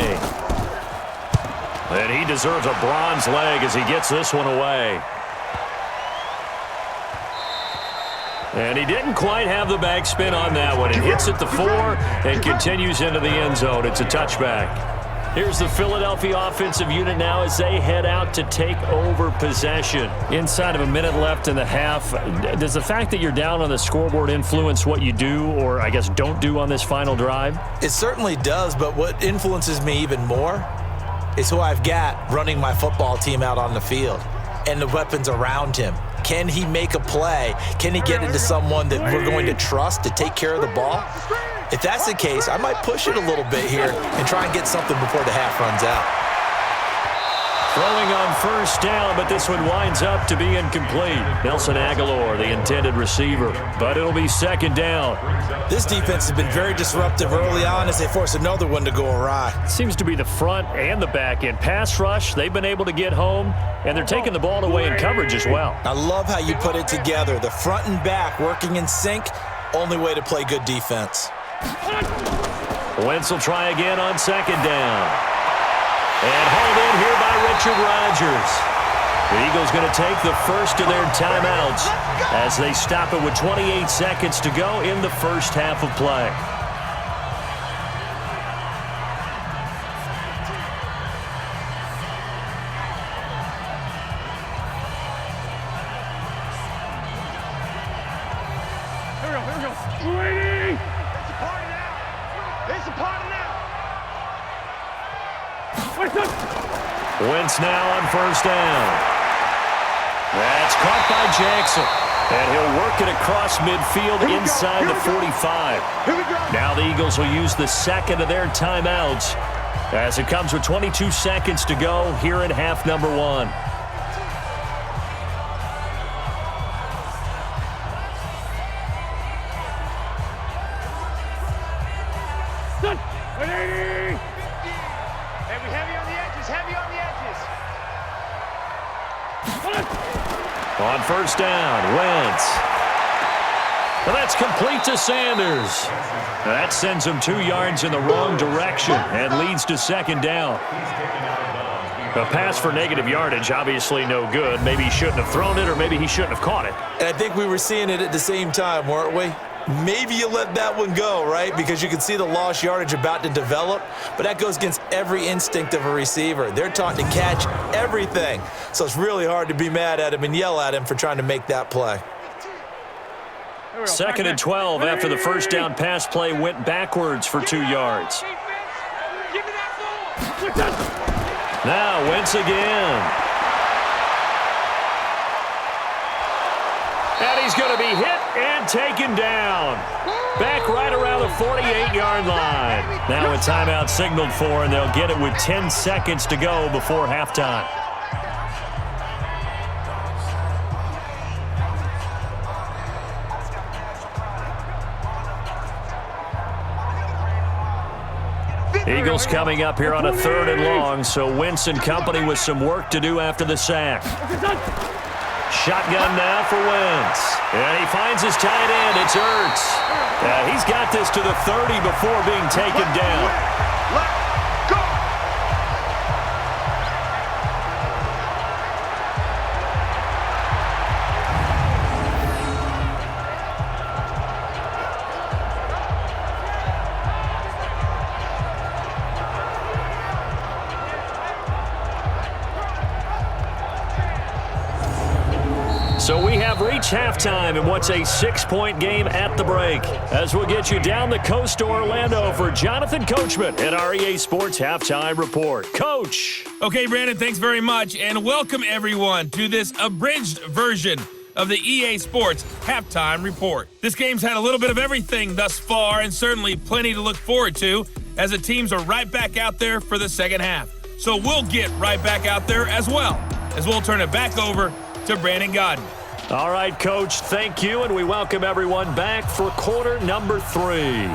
Speaker 2: And he deserves a bronze leg as he gets this one away. And he didn't quite have the backspin on that one. It hits at the 4 and continues into the end zone. It's a touchback. Here's the Philadelphia offensive unit now as they head out to take over possession. Inside of a minute left in the half, does the fact that you're down on the scoreboard influence what you do, or I guess don't do on this final drive?
Speaker 3: It certainly does, but what influences me even more is who I've got running my football team out on the field and the weapons around him. Can he make a play? Can he get into someone that we're going to trust to take care of the ball? If that's the case, I might push it a little bit here and try and get something before the half runs out.
Speaker 2: Throwing on first down, but this one winds up to be incomplete. Nelson Aguilar, the intended receiver, but it'll be 2nd down.
Speaker 3: This defense has been very disruptive early on as they force another one to go awry.
Speaker 2: Seems to be the front and the back end. Pass rush, they've been able to get home, and they're taking the ball away in coverage as well.
Speaker 3: I love how you put it together. The front and back working in sync, only way to play good defense.
Speaker 2: Wentz will try again on 2nd down. And hauled in here by Richard Rodgers. The Eagles going to take the first of their timeouts as they stop it with 28 seconds to go in the first half of play.
Speaker 5: It's a party now. It's a party now.
Speaker 2: Wentz now on first down. That's caught by Jackson. And he'll work it across midfield inside the 45. Now the Eagles will use the second of their timeouts as it comes with 22 seconds to go here in half number 1. On first down, Wentz. And that's complete to Sanders. That sends him 2 yards in the wrong direction and leads to second down. A pass for negative yardage, obviously no good. Maybe he shouldn't have thrown it, or maybe he shouldn't have caught it.
Speaker 3: And I think we were seeing it at the same time, weren't we? Maybe you let that one go, right? Because you can see the lost yardage about to develop, but that goes against every instinct of a receiver. They're taught to catch everything. So it's really hard to be mad at him and yell at him for trying to make that play.
Speaker 2: Second and 12 after the first down pass play went backwards for 2 yards. Now Wentz again. And he's going to be hit and taken down. Back right around the 48-yard line. Now a timeout signaled for, and they'll get it with 10 seconds to go before halftime. Eagles coming up here on a 3rd and long, so Wentz and company with some work to do after the sack. Shotgun now for Wentz. And he finds his tight end. It's Ertz. He's got this to the 30 before being taken down. So we have reached halftime in what's a 6-point game at the break. As we'll get you down the coast to Orlando for Jonathan Coachman and our EA Sports Halftime Report. Coach.
Speaker 1: Okay, Brandon, thanks very much, and welcome everyone to this abridged version of the EA Sports Halftime Report. This game's had a little bit of everything thus far, and certainly plenty to look forward to as the teams are right back out there for the second half. So we'll get right back out there as well, as we'll turn it back over to Brandon Godden.
Speaker 2: All right, Coach, thank you, and we welcome everyone back for quarter number 3.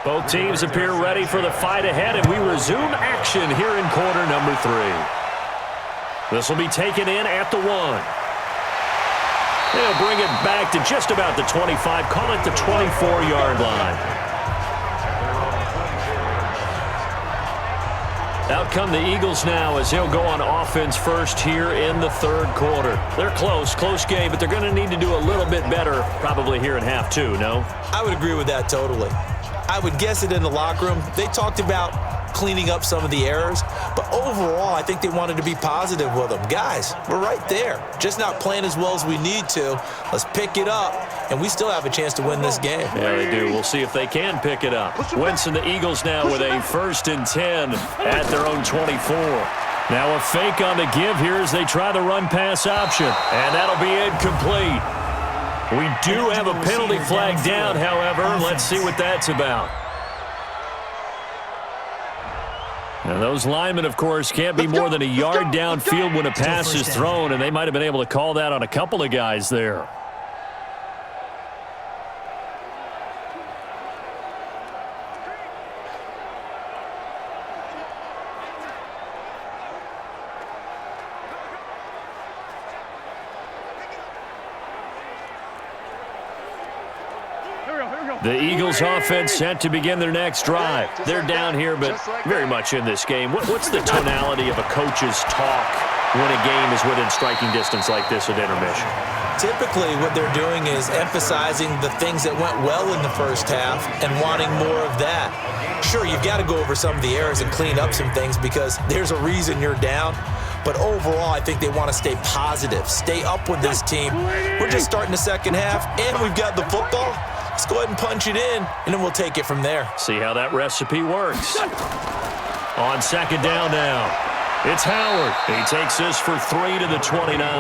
Speaker 2: Both teams appear ready for the fight ahead, and we resume action here in quarter number 3. This will be taken in at the 1. They'll bring it back to just about the 25, call it the 24-yard line. Out come the Eagles now as he'll go on offense first here in the 3rd quarter. They're close game, but they're going to need to do a little bit better probably here in half 2, no?
Speaker 3: I would agree with that totally. I would guess it in the locker room. They talked about cleaning up some of the errors, but overall, I think they wanted to be positive with them. Guys, we're right there. Just not playing as well as we need to. Let's pick it up, and we still have a chance to win this game.
Speaker 2: Yeah, they do. We'll see if they can pick it up. Wentz and the Eagles now with a 1st and 10 at their own 24. Now a fake on the give here as they try the run-pass option, and that'll be incomplete. We do have a penalty flag down, however. Let's see what that's about. Now, those linemen, of course, can't be more than a yard downfield when a pass is thrown, and they might have been able to call that on a couple of guys there. The Eagles offense set to begin their next drive. They're down here, but very much in this game. What's the tonality of a coach's talk when a game is within striking distance like this at intermission?
Speaker 3: Typically, what they're doing is emphasizing the things that went well in the first half and wanting more of that. Sure, you've got to go over some of the errors and clean up some things because there's a reason you're down. But overall, I think they want to stay positive, stay up with this team. We're just starting the second half, and we've got the football. Let's go ahead and punch it in, and then we'll take it from there.
Speaker 2: See how that recipe works. On second down now, it's Howard. He takes this for 3 to the 29.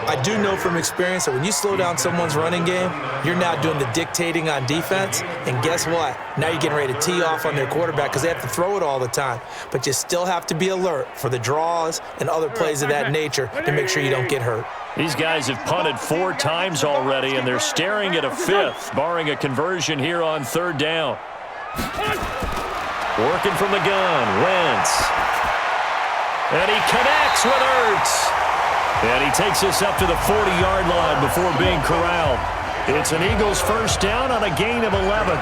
Speaker 3: I do know from experience that when you slow down someone's running game, you're now doing the dictating on defense. And guess what? Now you're getting ready to tee off on their quarterback because they have to throw it all the time. But you still have to be alert for the draws and other plays of that nature to make sure you don't get hurt.
Speaker 2: These guys have punted 4 times already, and they're staring at a 5th, barring a conversion here on third down. Working from the gun, Wentz. And he connects with Ertz. And he takes this up to the 40-yard line before being corralled. It's an Eagles first down on a gain of 11.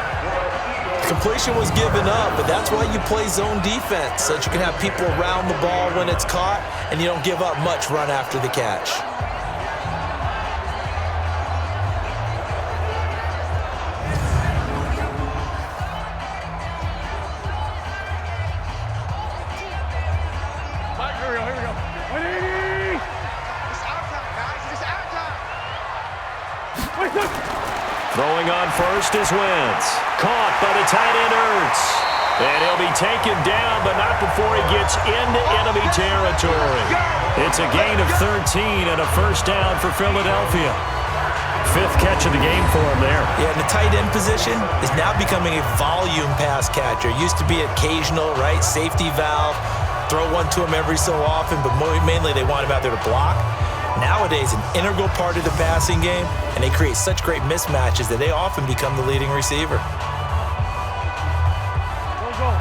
Speaker 3: Completion was given up, but that's why you play zone defense, so that you can have people around the ball when it's caught, and you don't give up much run after the catch.
Speaker 2: Throwing on first is Wentz. Caught by the tight end Ertz. And he'll be taken down, but not before he gets into enemy territory. It's a gain of 13 and a first down for Philadelphia. 5th catch of the game for him there.
Speaker 3: Yeah, and the tight end position is now becoming a volume pass catcher. Used to be occasional, right? Safety valve. Throw one to him every so often, but mainly they want him out there to block. Nowadays, an integral part of the passing game, and they create such great mismatches that they often become the leading receiver.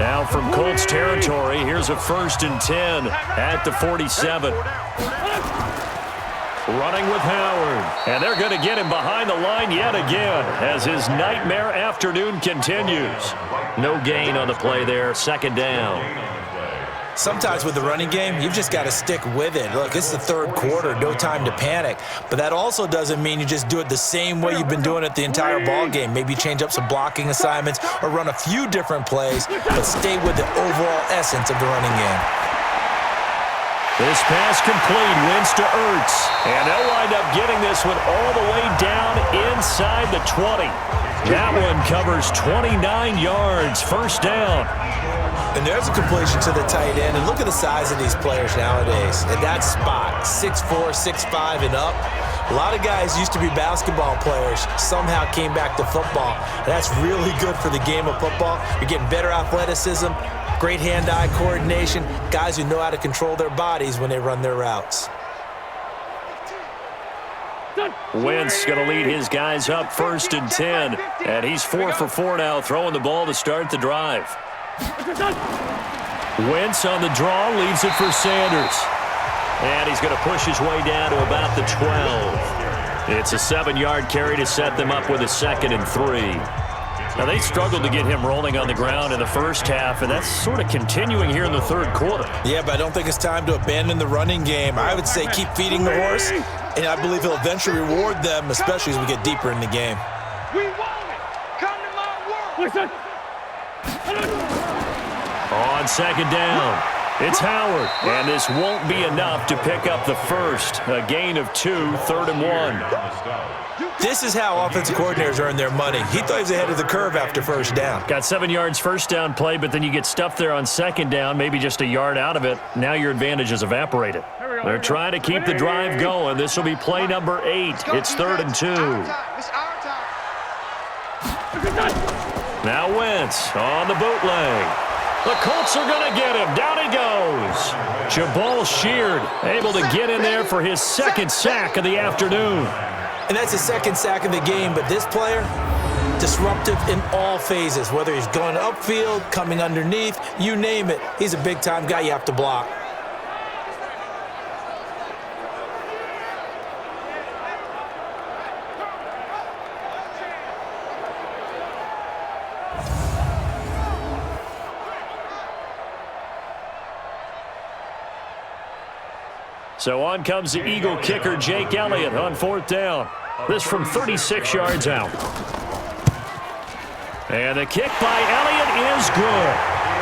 Speaker 2: Now from Colts territory, here's a 1st and 10 at the 47. Running with Howard, and they're going to get him behind the line yet again as his nightmare afternoon continues. No gain on the play there, 2nd down.
Speaker 3: Sometimes with the running game, you've just got to stick with it. Look, it's the 3rd quarter, no time to panic. But that also doesn't mean you just do it the same way you've been doing it the entire ball game. Maybe change up some blocking assignments or run a few different plays, but stay with the overall essence of the running game.
Speaker 2: This pass complete, Wentz to Ertz. And they'll wind up getting this one all the way down inside the 20. That one covers 29 yards, 1st down.
Speaker 3: And there's a completion to the tight end. And look at the size of these players nowadays. At that spot, 6'4", 6'5", and up. A lot of guys used to be basketball players, somehow came back to football. And that's really good for the game of football. You're getting better athleticism, great hand-eye coordination, guys who know how to control their bodies when they run their routes.
Speaker 2: Wentz going to lead his guys up 1st and 10. And he's 4 for 4 now, throwing the ball to start the drive. Wentz on the draw, leads it for Sanders. And he's going to push his way down to about the 12. It's a 7-yard carry to set them up with a 2nd and 3. Now, they struggled to get him rolling on the ground in the first half, and that's sort of continuing here in the 3rd quarter.
Speaker 3: Yeah, but I don't think it's time to abandon the running game. I would say keep feeding the horse, and I believe he'll eventually reward them, especially as we get deeper in the game.
Speaker 5: We want it. Come to my world. Listen.
Speaker 2: On 2nd down, it's Howard, and this won't be enough to pick up the first. A gain of 2, 3rd and 1.
Speaker 3: This is how offensive coordinators earn their money. He thought he was ahead of the curve after first down.
Speaker 2: Got 7 yards first down play, but then you get stuffed there on 2nd down, maybe just a yard out of it. Now your advantage is evaporated. They're trying to keep the drive going. This will be play number 8. It's 3rd and 2. Now Wentz on the bootleg. The Colts are going to get him. Down he goes. Jabal Sheard able to get in there for his 2nd sack of the afternoon.
Speaker 3: And that's his 2nd sack of the game, but this player, disruptive in all phases, whether he's going upfield, coming underneath, you name it. He's a big-time guy you have to block.
Speaker 2: So on comes the Eagle kicker, Jake Elliott, on 4th down. This from 36 yards out. And the kick by Elliott is good.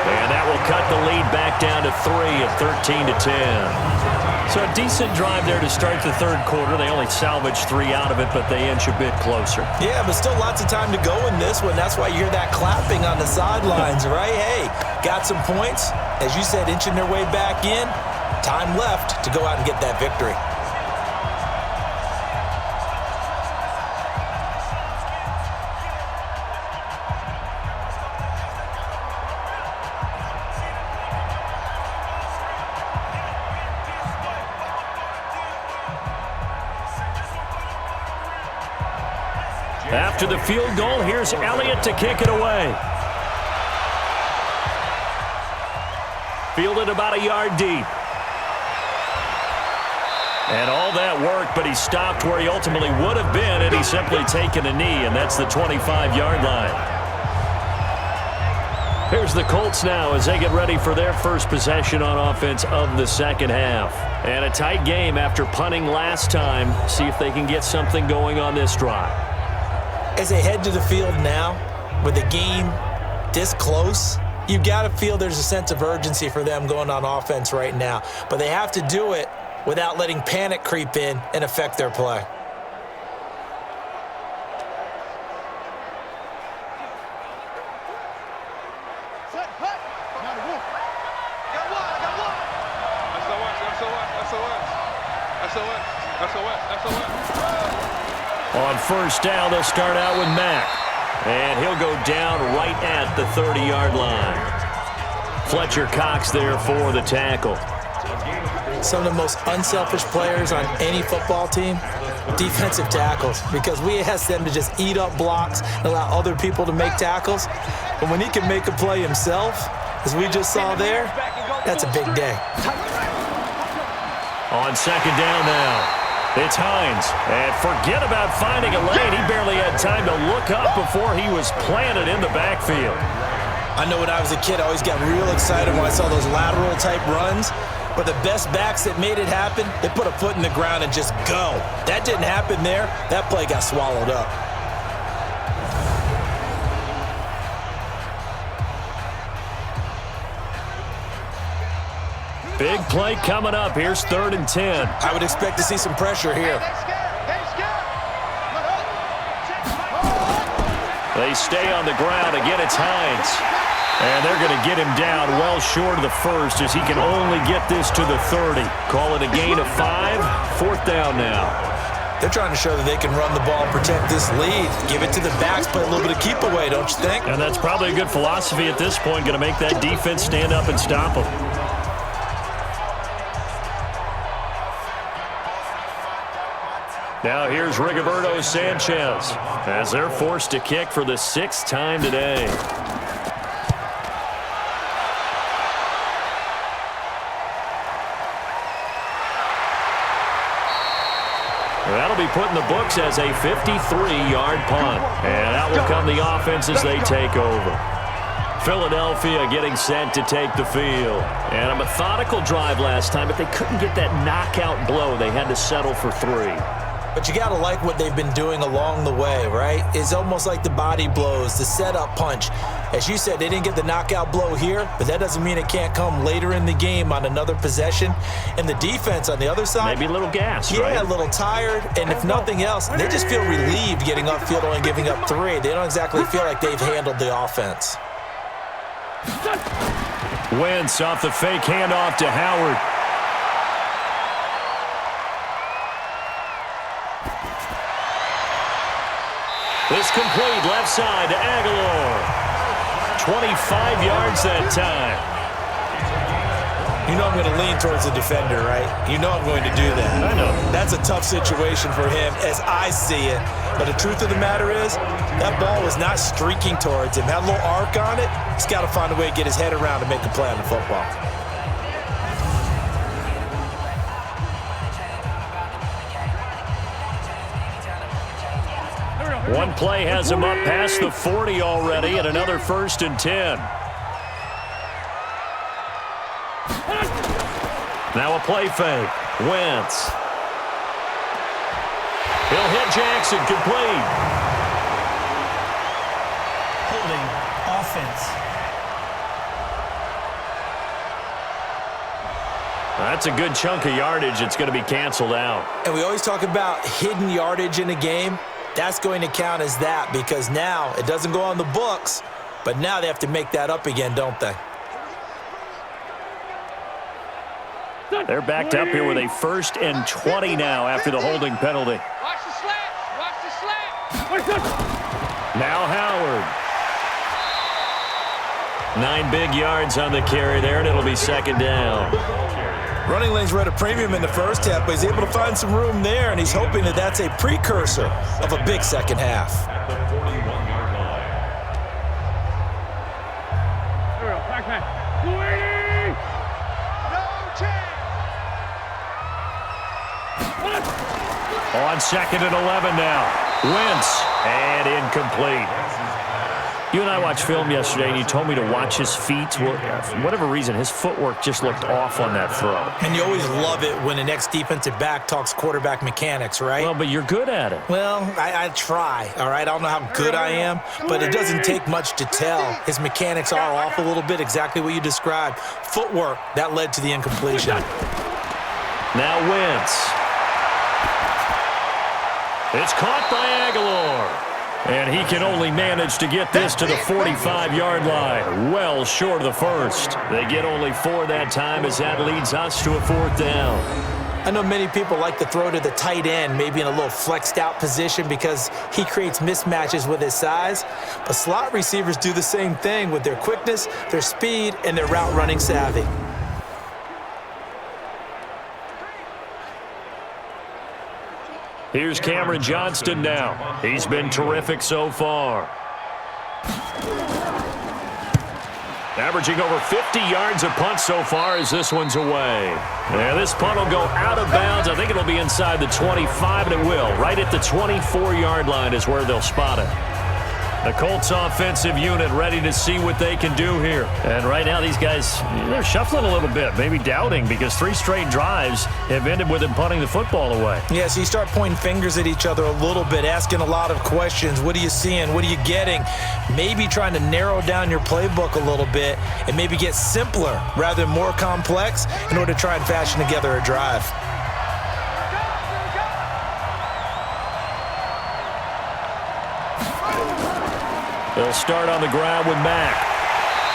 Speaker 2: And that will cut the lead back down to 3 at 13-10. So a decent drive there to start the third quarter. They only salvaged 3 out of it, but they inch a bit closer.
Speaker 3: Yeah, but still lots of time to go in this one. That's why you hear that clapping on the sidelines, right? Hey, got some points. As you said, inching their way back in. Time left to go out and get that victory.
Speaker 2: After the field goal, here's Elliott to kick it away. Fielded about a yard deep. And all that work, but he stopped where he ultimately would have been had he simply taken a knee, and that's the 25-yard line. Here's the Colts now as they get ready for their first possession on offense of the second half. And a tight game after punting last time. See if they can get something going on this drive.
Speaker 3: As they head to the field now, with the game this close, you've got to feel there's a sense of urgency for them going on offense right now. But they have to do it without letting panic creep in and affect their play.
Speaker 2: On first down, they'll start out with Mack. And he'll go down right at the 30-yard line. Fletcher Cox there for the tackle.
Speaker 3: Some of the most unselfish players on any football team, defensive tackles, because we ask them to just eat up blocks and allow other people to make tackles. But when he can make a play himself, as we just saw there, that's a big day.
Speaker 2: On second down now, it's Hines. And forget about finding a lane. He barely had time to look up before he was planted in the backfield.
Speaker 3: I know when I was a kid, I always got real excited when I saw those lateral-type runs. But the best backs that made it happen, they put a foot in the ground and just go. That didn't happen there. That play got swallowed up.
Speaker 2: Big play coming up. Here's 3rd and 10.
Speaker 3: I would expect to see some pressure here.
Speaker 2: They stay on the ground. Again, it's Hines. And they're going to get him down well short of the first as he can only get this to the 30. Call it a gain of 5. 4th down now.
Speaker 3: They're trying to show that they can run the ball and protect this lead. Give it to the backs, play a little bit of keep away, don't you think?
Speaker 2: And that's probably a good philosophy at this point. Going to make that defense stand up and stop them. Now here's Rigoberto Sanchez as they're forced to kick for the 6th time today. That'll be put in the books as a 53-yard punt. And out will come the offense as they take over. Philadelphia getting set to take the field. And a methodical drive last time, but they couldn't get that knockout blow. They had to settle for 3.
Speaker 3: But you got to like what they've been doing along the way, right? It's almost like the body blows, the setup punch. As you said, they didn't get the knockout blow here, but that doesn't mean it can't come later in the game on another possession. And the defense on the other side,
Speaker 2: maybe a little gassed, right?
Speaker 3: Yeah, a little tired. And if nothing else, they just feel relieved getting upfield only giving up 3. They don't exactly feel like they've handled the offense.
Speaker 2: Wentz off the fake handoff to Howard. It's complete left side to Aguilar. 25 yards that time.
Speaker 3: You know I'm going to lean towards the defender, right? You know I'm going to do that.
Speaker 2: I know.
Speaker 3: That's a tough situation for him as I see it. But the truth of the matter is, that ball was not streaking towards him. Had a little arc on it. He's got to find a way to get his head around and make a play on the football.
Speaker 2: One play has him up past the 40 already, and another 1st and 10. Now a play fake. Wentz. He'll hit Jackson, complete.
Speaker 7: Holding offense.
Speaker 2: That's a good chunk of yardage. It's going to be canceled out.
Speaker 3: And we always talk about hidden yardage in a game. That's going to count as that because now it doesn't go on the books, but now they have to make that up again, don't they?
Speaker 2: They're backed up here with a 1st and 20 now after the holding penalty.
Speaker 5: Watch the slap. Watch the slap.
Speaker 2: Now Howard. 9 big yards on the carry there, and it'll be 2nd down.
Speaker 3: Running lanes were at a premium in the first half, but he's able to find some room there, and he's hoping that that's a precursor of a big second half.
Speaker 6: At the 41-yard line.
Speaker 5: Here we go. Back. Louis! No chance!
Speaker 2: On 2nd and 11 now. Wentz, and incomplete. You and I watched film yesterday, and you told me to watch his feet. Well, for whatever reason, his footwork just looked off on that throw.
Speaker 3: And you always love it when the next defensive back talks quarterback mechanics, right?
Speaker 2: Well, but you're good at it.
Speaker 3: Well, I try, all right? I don't know how good I am, but it doesn't take much to tell. His mechanics are off a little bit, exactly what you described. Footwork, that led to the incompletion.
Speaker 2: Now Wentz. It's caught by Aguilar. And he can only manage to get this to the 45-yard line. Well short of the first. They get only 4 that time as that leads us to a 4th down.
Speaker 3: I know many people like to throw to the tight end, maybe in a little flexed out position because he creates mismatches with his size. But slot receivers do the same thing with their quickness, their speed, and their route running savvy.
Speaker 2: Here's Cameron Johnston now. He's been terrific so far. Averaging over 50 yards a punt so far as this one's away. And this punt will go out of bounds. I think it'll be inside the 25, and it will. Right at the 24-yard line is where they'll spot it. The Colts offensive unit ready to see what they can do here. And right now these guys, they're shuffling a little bit, maybe doubting, because 3 straight drives have ended with them punting the football away.
Speaker 3: Yeah, so you start pointing fingers at each other a little bit, asking a lot of questions. What are you seeing? What are you getting? Maybe trying to narrow down your playbook a little bit and maybe get simpler rather than more complex in order to try and fashion together a drive.
Speaker 2: They'll start on the ground with Mack.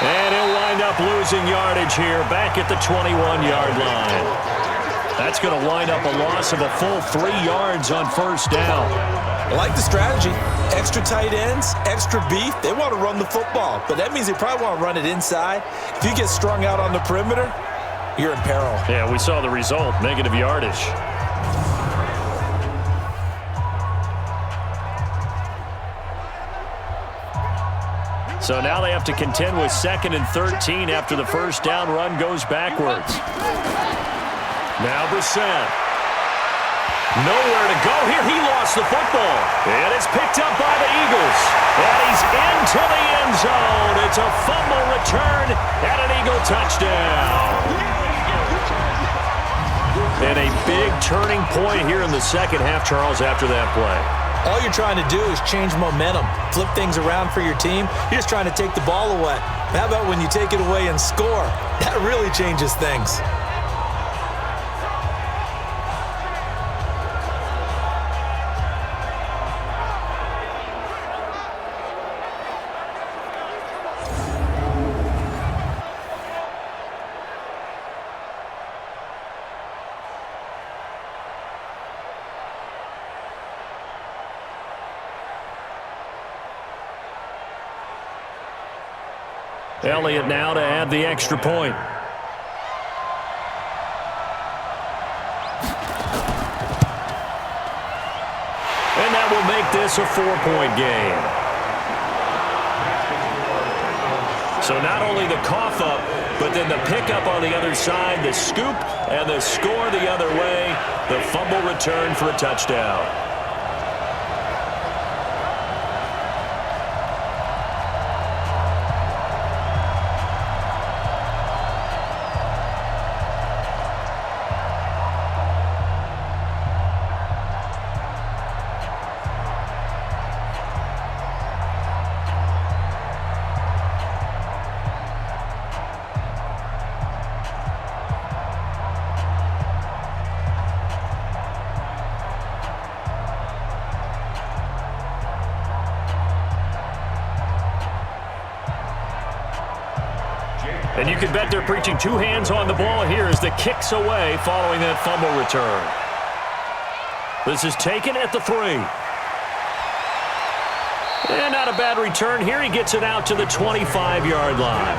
Speaker 2: And he'll wind up losing yardage here back at the 21-yard line. That's going to wind up a loss of a full 3 yards on 1st down.
Speaker 3: I like the strategy. Extra tight ends, extra beef. They want to run the football, but that means they probably want to run it inside. If you get strung out on the perimeter, you're in peril.
Speaker 2: Yeah, we saw the result, negative yardage. So now they have to contend with 2nd and 13 after the 1st down run goes backwards. Now Brissett. Nowhere to go here. He lost the football. And it's picked up by the Eagles. And he's into the end zone. It's a fumble return and an Eagle touchdown. And a big turning point here in the 2nd half, Charles, after that play.
Speaker 3: All you're trying to do is change momentum, flip things around for your team. You're just trying to take the ball away. How about when you take it away and score? That really changes things.
Speaker 2: Elliott now to add the extra point. And that will make this a 4-point game. So not only the cough up, but then the pickup on the other side, the scoop, and the score the other way. The fumble return for a touchdown. And you can bet they're preaching two hands on the ball here as the kick's away following that fumble return. This is taken at the 3. And not a bad return here. He gets it out to the 25-yard line.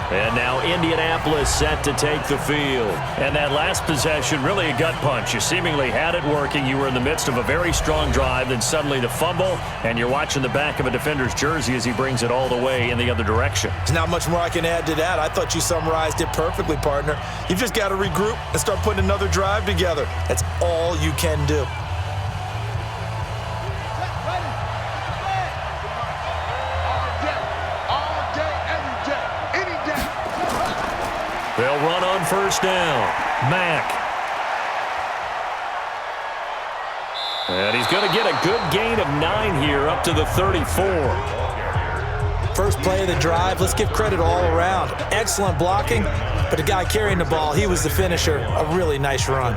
Speaker 2: And now Indianapolis set to take the field. And that last possession, really a gut punch. You seemingly had it working. You were in the midst of a very strong drive, then suddenly the fumble, and you're watching the back of a defender's jersey as he brings it all the way in the other direction.
Speaker 3: There's not much more I can add to that. I thought you summarized it perfectly, partner. You've just got to regroup and start putting another drive together. That's all you can do.
Speaker 2: They'll run on first down. Mack. And he's going to get a good gain of 9 here up to the 34.
Speaker 3: First play of the drive, let's give credit all around. Excellent blocking, but the guy carrying the ball, he was the finisher. A really nice run.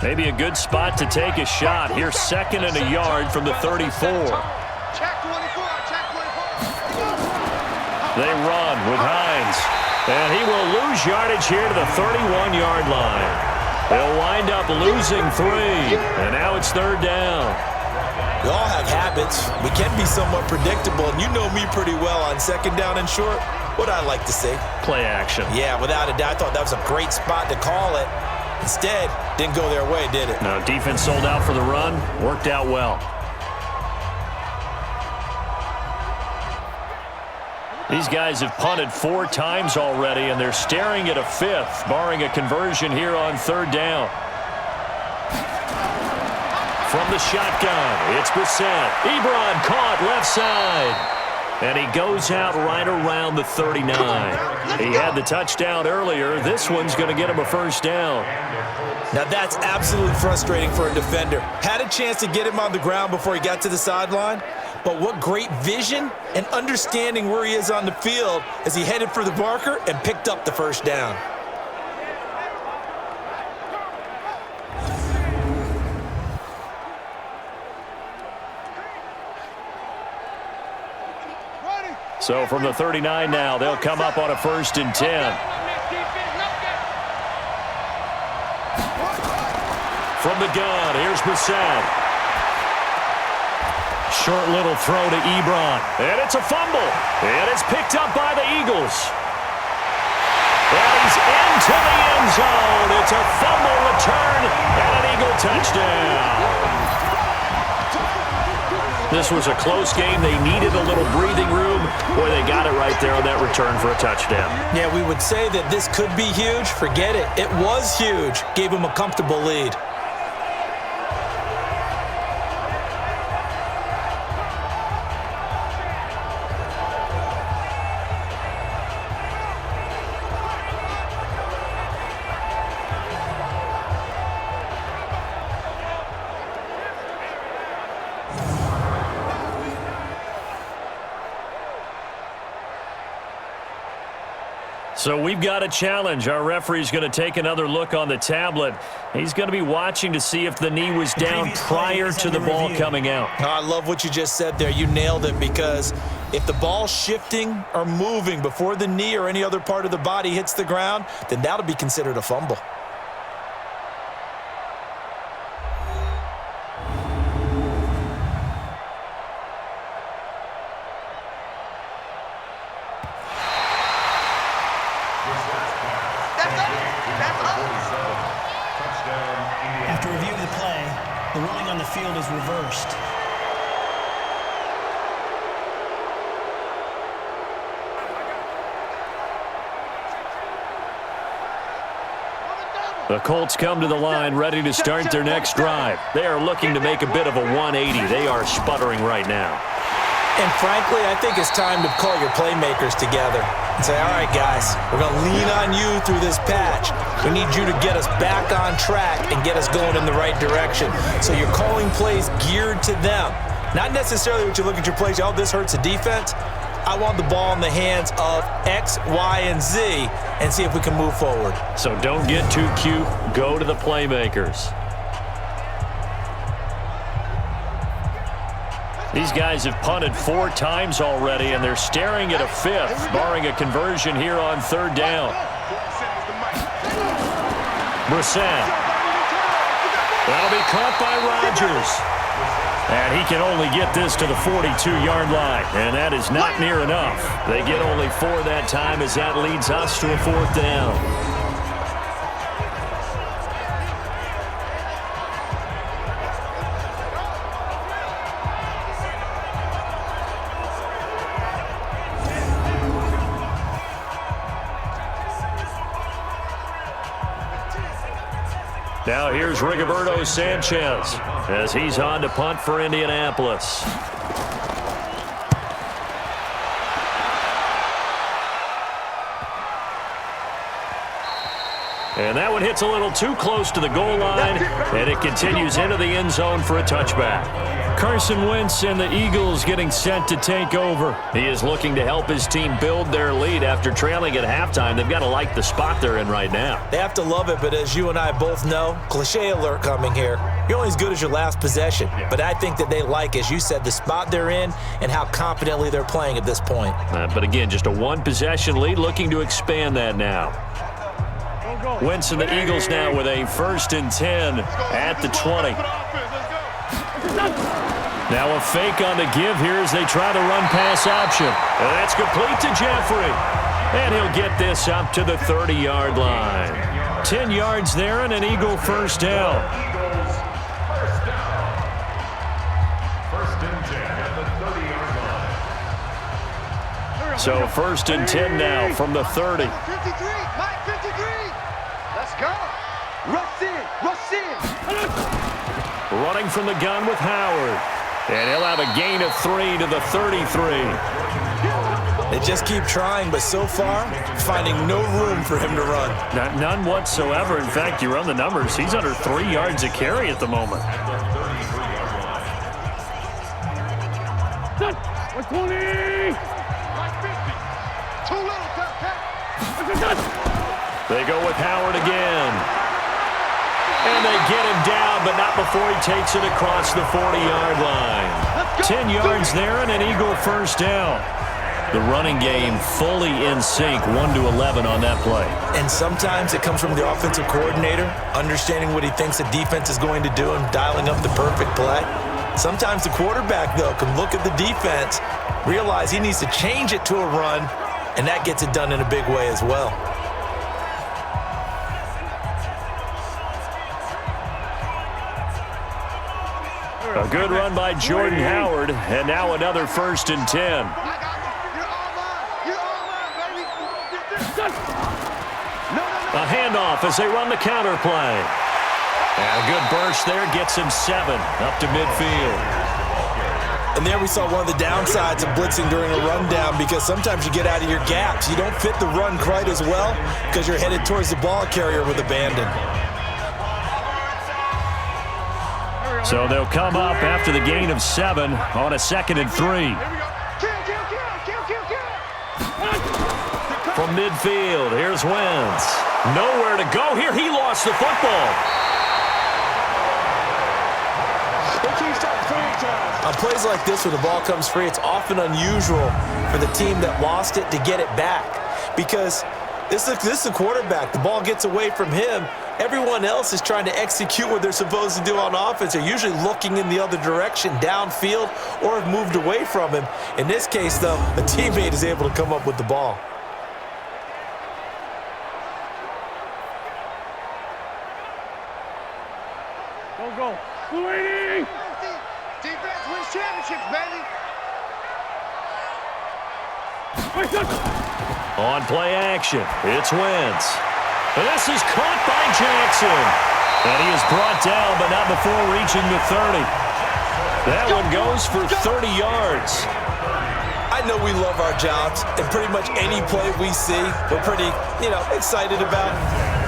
Speaker 2: Maybe a good spot to take a shot. Here's 2nd and a yard from the 34. They run with Hines. And he will lose yardage here to the 31-yard line. They'll wind up losing 3. And now it's 3rd down.
Speaker 3: We all have habits. We can be somewhat predictable. And you know me pretty well on 2nd down and short. What I like to say?
Speaker 2: Play action.
Speaker 3: Yeah, without a doubt. I thought that was a great spot to call it. Instead, didn't go their way, did it?
Speaker 2: No, defense sold out for the run. Worked out well. These guys have punted 4 times already, and they're staring at a 5th, barring a conversion here on 3rd down. From the shotgun, it's Brissett. Ebron caught left side. And he goes out right around the 39. He had the touchdown earlier. This one's going to get him a first down.
Speaker 3: Now that's absolutely frustrating for a defender. Had a chance to get him on the ground before he got to the sideline, but what great vision and understanding where he is on the field as he headed for the marker and picked up the first down.
Speaker 2: So from the 39 now, they'll come up on a 1st and 10. From the gun, here's Brissett. Short little throw to Ebron. And it's a fumble. And it's picked up by the Eagles. And he's into the end zone. It's a fumble return and an Eagle touchdown. This was a close game. They needed a little breathing room. Boy, they got it right there on that return for a touchdown.
Speaker 3: Yeah, we would say that this could be huge. Forget it. It was huge. Gave him a comfortable lead.
Speaker 2: So we've got a challenge. Our referee's going to take another look on the tablet. He's going to be watching to see if the knee was down prior to the ball coming out.
Speaker 3: Oh, I love what you just said there. You nailed it, because if the ball's shifting or moving before the knee or any other part of the body hits the ground, then that'll be considered a fumble.
Speaker 7: After reviewing the play, the ruling on the field is reversed.
Speaker 2: The Colts come to the line ready to start their next drive. They are looking to make a bit of a 180. They are sputtering right now.
Speaker 3: And frankly, I think it's time to call your playmakers together and say, all right, guys, we're going to lean on you through this patch. We need you to get us back on track and get us going in the right direction. So you're calling plays geared to them. Not necessarily what you look at your plays, oh, this hurts the defense. I want the ball in the hands of X, Y, and Z and see if we can move forward.
Speaker 2: So don't get too cute. Go to the playmakers. These guys have punted 4 times already, and they're staring at a 5th, barring a conversion here on 3rd down. Brissett. That'll be caught by Rodgers. And he can only get this to the 42-yard line, and that is not near enough. They get only 4 that time as that leads us to a 4th down. Now here's Rigoberto Sanchez as he's on to punt for Indianapolis. And that one hits a little too close to the goal line, and it continues into the end zone for a touchback. Carson Wentz and the Eagles getting set to take over. He is looking to help his team build their lead after trailing at halftime. They've got to like the spot they're in right now.
Speaker 3: They have to love it, but as you and I both know, cliche alert coming here. You're only as good as your last possession. But I think that they like, as you said, the spot they're in and how confidently they're playing at this point.
Speaker 2: But again, just a 1-possession lead, looking to expand that now. Wentz and the Eagles now with a 1st and 10 at the 20. Now a fake on the give here as they try the run-pass option. And that's complete to Jeffrey. And he'll get this up to the 30-yard line. 10 yards there and an Eagle 1st down.
Speaker 6: First and 10 at the 30-yard line.
Speaker 2: So 1st and 10 now from the 30.
Speaker 4: 53, Mike 53. Let's go. Rush in, rush in.
Speaker 2: Running from the gun with Howard. And he'll have a gain of 3 to the 33.
Speaker 3: They just keep trying, but so far, finding no room for him to run.
Speaker 2: None whatsoever. In fact, you run the numbers. He's under 3 yards a carry at the moment. They go with Howard again. And they get him down, but not before he takes it across the 40-yard line. 10 yards there and an Eagle 1st down. The running game fully in sync, 1-11 on that play.
Speaker 3: And sometimes it comes from the offensive coordinator, understanding what he thinks the defense is going to do and dialing up the perfect play. Sometimes the quarterback, though, can look at the defense, realize he needs to change it to a run, and that gets it done in a big way as well.
Speaker 2: A good run by Jordan Howard, and now another 1st and 10. A handoff as they run the counter play. And a good burst there gets him 7 up to midfield.
Speaker 3: And there we saw one of the downsides of blitzing during a rundown, because sometimes you get out of your gaps. You don't fit the run quite as well because you're headed towards the ball carrier with abandon.
Speaker 2: So they'll come up after the gain of 7 on a 2nd and 3. From midfield, here's Wentz. Nowhere to go here. He lost the football.
Speaker 3: On plays like this, when the ball comes free, it's often unusual for the team that lost it to get it back, because this is the quarterback. The ball gets away from him. Everyone else is trying to execute what they're supposed to do on offense. They're usually looking in the other direction, downfield, or have moved away from him. In this case, though, a teammate is able to come up with the ball.
Speaker 5: Go. Waiting.
Speaker 4: Defense wins championships, baby.
Speaker 2: On play action, it's Wentz. And this is caught by Jackson. And he is brought down, but not before reaching the 30. That one goes for 30 yards.
Speaker 3: I know we love our jobs, and pretty much any play we see, we're pretty, excited about.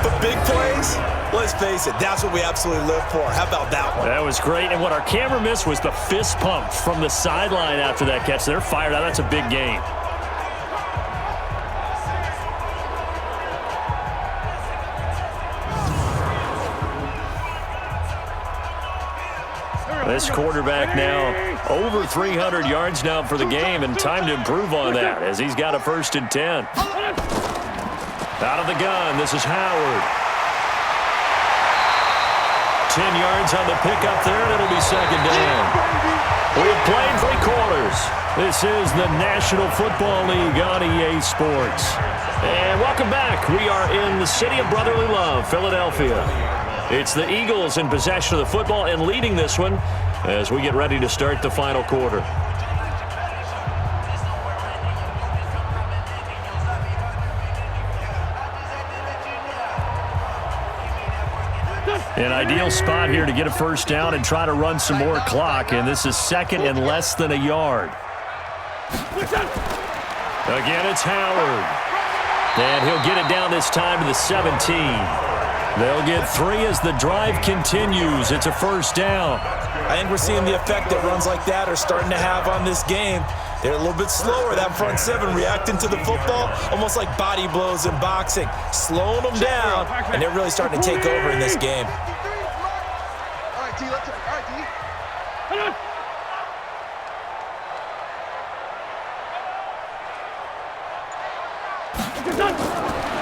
Speaker 3: But big plays, let's face it, that's what we absolutely live for. How about that one?
Speaker 2: That was great, and what our camera missed was the fist pump from the sideline after that catch. They're fired out. That's a big gain. This quarterback now over 300 yards now for the game, and time to improve on that as he's got a 1st and 10. Out of the gun, this is Howard. 10 yards on the pickup there, and it'll be 2nd down. We have played 3 quarters. This is the National Football League on EA Sports. And welcome back. We are in the city of brotherly love, Philadelphia. It's the Eagles in possession of the football and leading this one as we get ready to start the final quarter. An ideal spot here to get a 1st down and try to run some more clock, and this is 2nd and less than a yard. Again, it's Howard. And he'll get it down this time to the 17. They'll get 3 as the drive continues. It's a 1st down.
Speaker 3: I think we're seeing the effect that runs like that are starting to have on this game. They're a little bit slower, that front 7, reacting to the football, almost like body blows in boxing, slowing them down, and they're really starting to take over in this game.
Speaker 4: All right, D, let's go. All right, D.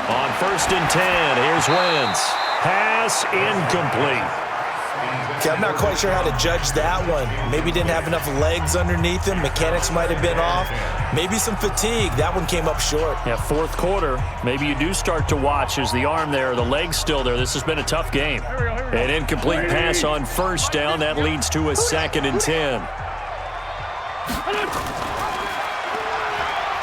Speaker 2: On 1st and 10, here's Wentz. Pass incomplete.
Speaker 3: Okay, I'm not quite sure how to judge that one. Maybe didn't have enough legs underneath him. Mechanics might have been off. Maybe some fatigue. That one came up short.
Speaker 2: Yeah, 4th quarter. Maybe you do start to watch as the arm there, the leg's still there. This has been a tough game. An incomplete pass on 1st down. That leads to a 2nd and 10.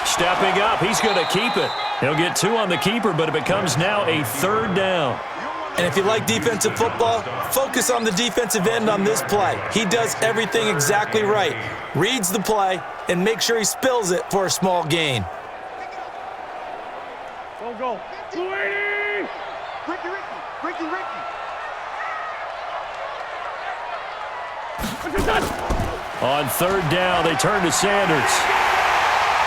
Speaker 2: Stepping up, he's going to keep it. He'll get 2 on the keeper, but it becomes now a 3rd down.
Speaker 3: And if you like defensive football, focus on the defensive end on this play. He does everything exactly right. Reads the play and makes sure he spills it for a small gain.
Speaker 5: Go.
Speaker 4: Ricky.
Speaker 2: On 3rd down, they turn to Sanders.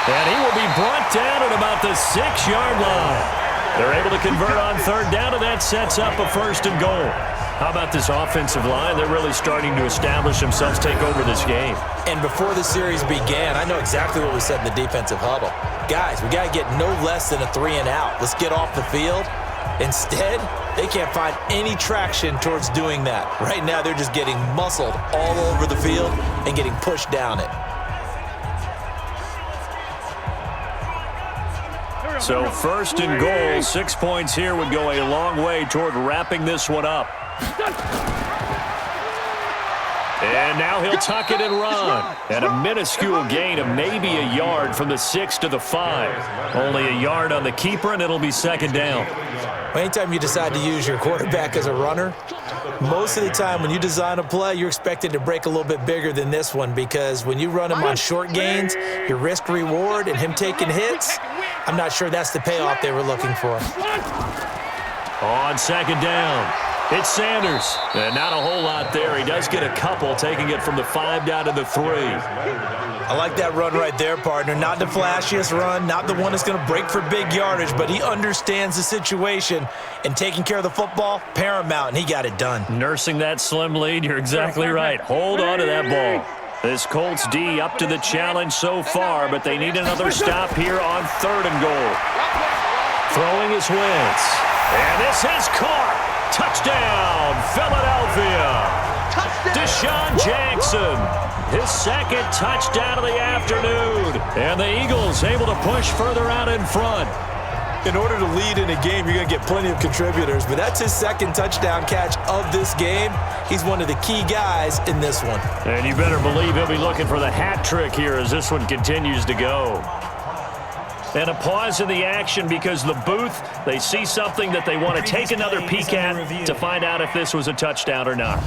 Speaker 2: And he will be brought down at about the 6-yard line. They're able to convert on 3rd down, and that sets up a 1st and goal. How about this offensive line? They're really starting to establish themselves, take over this game.
Speaker 3: And before the series began, I know exactly what we said in the defensive huddle. Guys, we got to get no less than a 3 and out. Let's get off the field. Instead, they can't find any traction towards doing that. Right now, they're just getting muscled all over the field and getting pushed down it.
Speaker 2: So 1st and goal, 6 points here would go a long way toward wrapping this one up. And now he'll tuck it and run. And a minuscule gain of maybe a yard from the 6 to the 5. Only a yard on the keeper, and it'll be 2nd down.
Speaker 3: Anytime you decide to use your quarterback as a runner, most of the time when you design a play, you're expected to break a little bit bigger than this one, because when you run him on short gains, your risk-reward and him taking hits, I'm not sure that's the payoff they were looking for.
Speaker 2: On 2nd down, it's Sanders. And not a whole lot there. He does get a couple, taking it from the 5 down to the 3.
Speaker 3: I like that run right there, partner. Not the flashiest run, not the one that's going to break for big yardage, but he understands the situation, and taking care of the football, paramount, and he got it done.
Speaker 2: Nursing that slim lead, you're exactly right. Hold on to that ball. This Colts D up to the challenge so far, but they need another stop here on 3rd and goal. Throwing his Wentz. And this is caught. Touchdown, Philadelphia. Deshaun Jackson, his 2nd touchdown of the afternoon. And the Eagles able to push further out in front.
Speaker 3: In order to lead in a game, you're going to get plenty of contributors, but that's his 2nd touchdown catch of this game. He's one of the key guys in this one.
Speaker 2: And you better believe he'll be looking for the hat trick here as this one continues to go. And a pause in the action because the booth, they see something that they want to take another peek at to find out if this was a touchdown or not.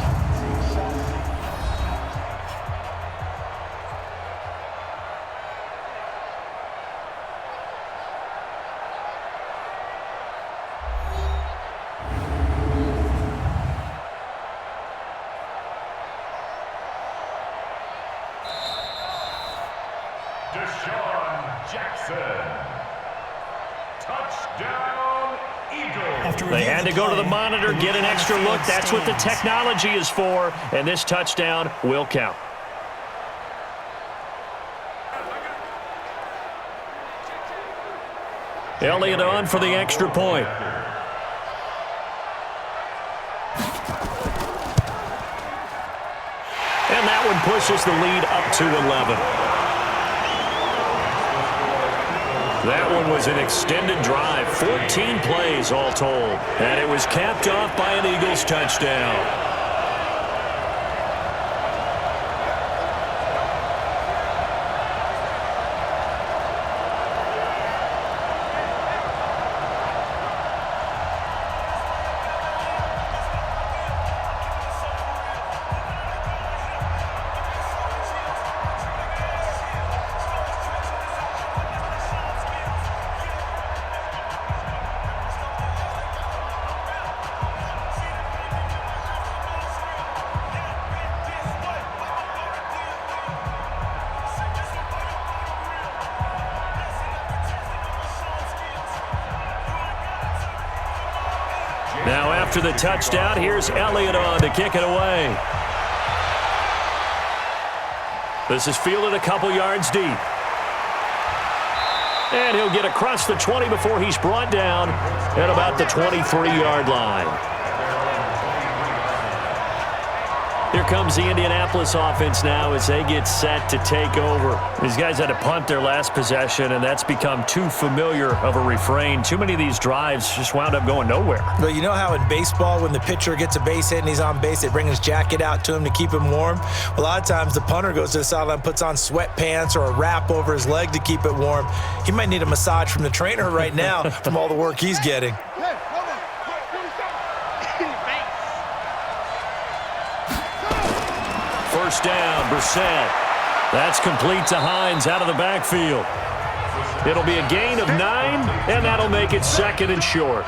Speaker 2: to go to the monitor, get an extra look. That's what the technology is for, and this touchdown will count. Elliott on for the extra point. And that one pushes the lead up to 11. That one was an extended drive, 14 plays all told. And it was capped off by an Eagles touchdown. Now after the touchdown, here's Elliott on to kick it away. This is fielded a couple yards deep. And he'll get across the 20 before he's brought down at about the 23-yard line. Here comes the Indianapolis offense now as they get set to take over. These guys had to punt their last possession, and that's become too familiar of a refrain. Too many of these drives just wound up going nowhere.
Speaker 3: But you know how in baseball, when the pitcher gets a base hit and he's on base, they bring his jacket out to him to keep him warm? A lot of times the punter goes to the sideline, puts on sweatpants or a wrap over his leg to keep it warm. He might need a massage from the trainer right now from all the work he's getting.
Speaker 2: First down, Brissett. That's complete to Hines out of the backfield. It'll be a gain of 9, and that'll make it 2nd and short.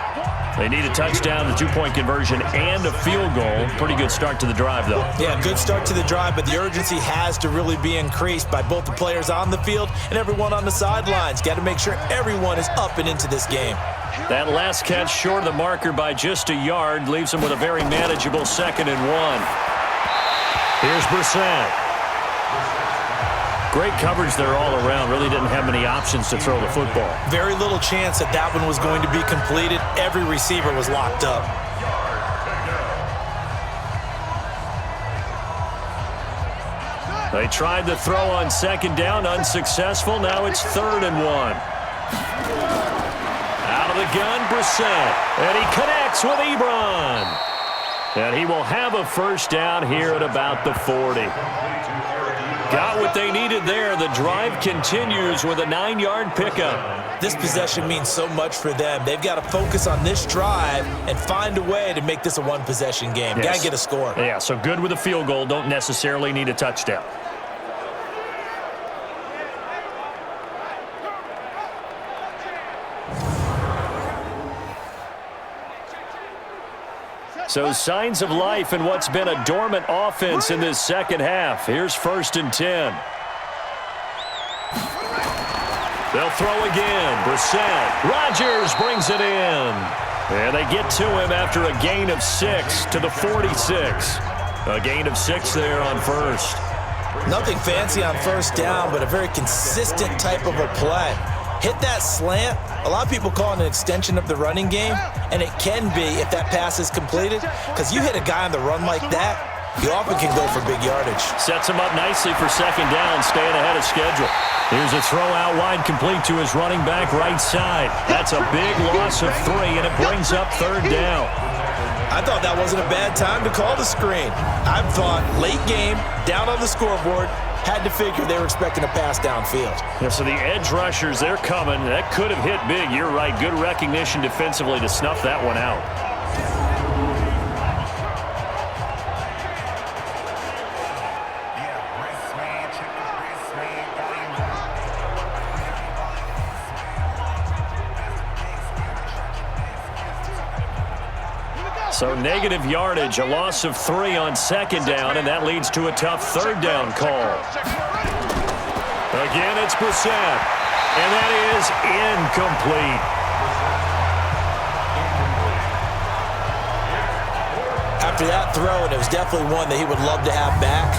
Speaker 2: They need a touchdown, the 2-point conversion, and a field goal. Pretty good start to the drive, though.
Speaker 3: Yeah, good start to the drive, but the urgency has to really be increased by both the players on the field and everyone on the sidelines. Got to make sure everyone is up and into this game.
Speaker 2: That last catch short of the marker by just a yard leaves them with a very manageable 2nd and 1. Here's Brissett. Great coverage there all around. Really didn't have many options to throw the football.
Speaker 3: Very little chance that that one was going to be completed. Every receiver was locked up.
Speaker 2: They tried to throw on 2nd down, unsuccessful. Now it's 3rd and 1. Out of the gun, Brissett. And he connects with Ebron. And he will have a first down here at about the 40. Got what they needed there. The drive continues with a 9-yard pickup.
Speaker 3: This possession means so much for them. They've got to focus on this drive and find a way to make this a one-possession game.
Speaker 2: Yes.
Speaker 3: Got to get a score.
Speaker 2: Yeah, so good with a field goal. Don't necessarily need a touchdown. So signs of life in what's been a dormant offense in this second half. Here's 1st and 10. They'll throw again. Brissett. Rodgers brings it in. And they get to him after a gain of 6 to the 46. A gain of 6 there on first.
Speaker 3: Nothing fancy on first down, but a very consistent type of a play. Hit that slant. A lot of people call it an extension of the running game, and it can be if that pass is completed, because you hit a guy on the run like that, you often can go for big yardage.
Speaker 2: Sets him up nicely for 2nd down, staying ahead of schedule. Here's a throw out wide, complete to his running back right side. That's a big loss of 3, and it brings up 3rd down.
Speaker 3: I thought that wasn't a bad time to call the screen. I thought late game, down on the scoreboard, had to figure they were expecting a pass downfield.
Speaker 2: Yeah, so the edge rushers, they're coming. That could have hit big. You're right. Good recognition defensively to snuff that one out. So negative yardage, a loss of 3 on 2nd down, and that leads to a tough 3rd down call. Again, it's Brissett, and that is incomplete.
Speaker 3: after that throw, and it was definitely one that he would love to have back.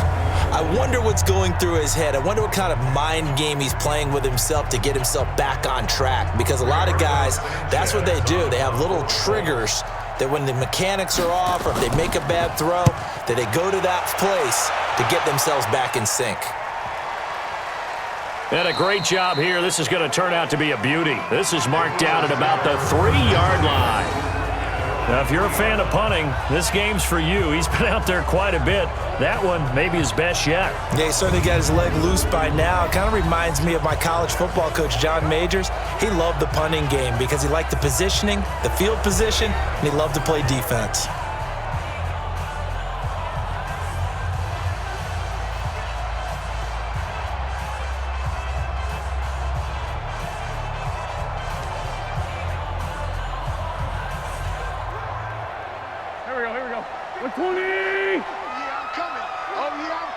Speaker 3: I wonder what's going through his head. I wonder what kind of mind game he's playing with himself to get himself back on track. Because a lot of guys, that's what they do. They have little triggers that when the mechanics are off or if they make a bad throw, that they go to that place to get themselves back in sync.
Speaker 2: And a great job here. This is going to turn out to be a beauty. This is marked down at about the 3-yard line. Now, if you're a fan of punting, this game's for you. He's been out there quite a bit. That one, maybe his best yet.
Speaker 3: Yeah, he certainly got his leg loose by now. It kind of reminds me of my college football coach, John Majors. He loved the punting game because he liked the positioning, the field position, and he loved to play defense.
Speaker 5: Here we go. 120!
Speaker 4: Yeah, I'm coming. Oh, yeah, I'm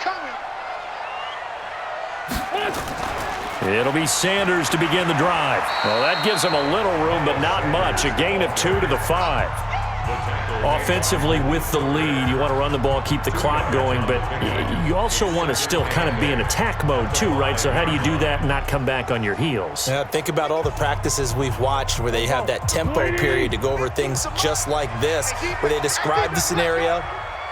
Speaker 4: coming.
Speaker 2: It'll be Sanders to begin the drive. Well, that gives him a little room, but not much. A gain of 2 to the 5. Offensively with the lead, you want to run the ball, keep the clock going, but you also want to still kind of be in attack mode too, right? So how do you do that and not come back on your heels?
Speaker 3: Yeah, think about all the practices we've watched where they have that tempo period to go over things just like this, where they describe the scenario,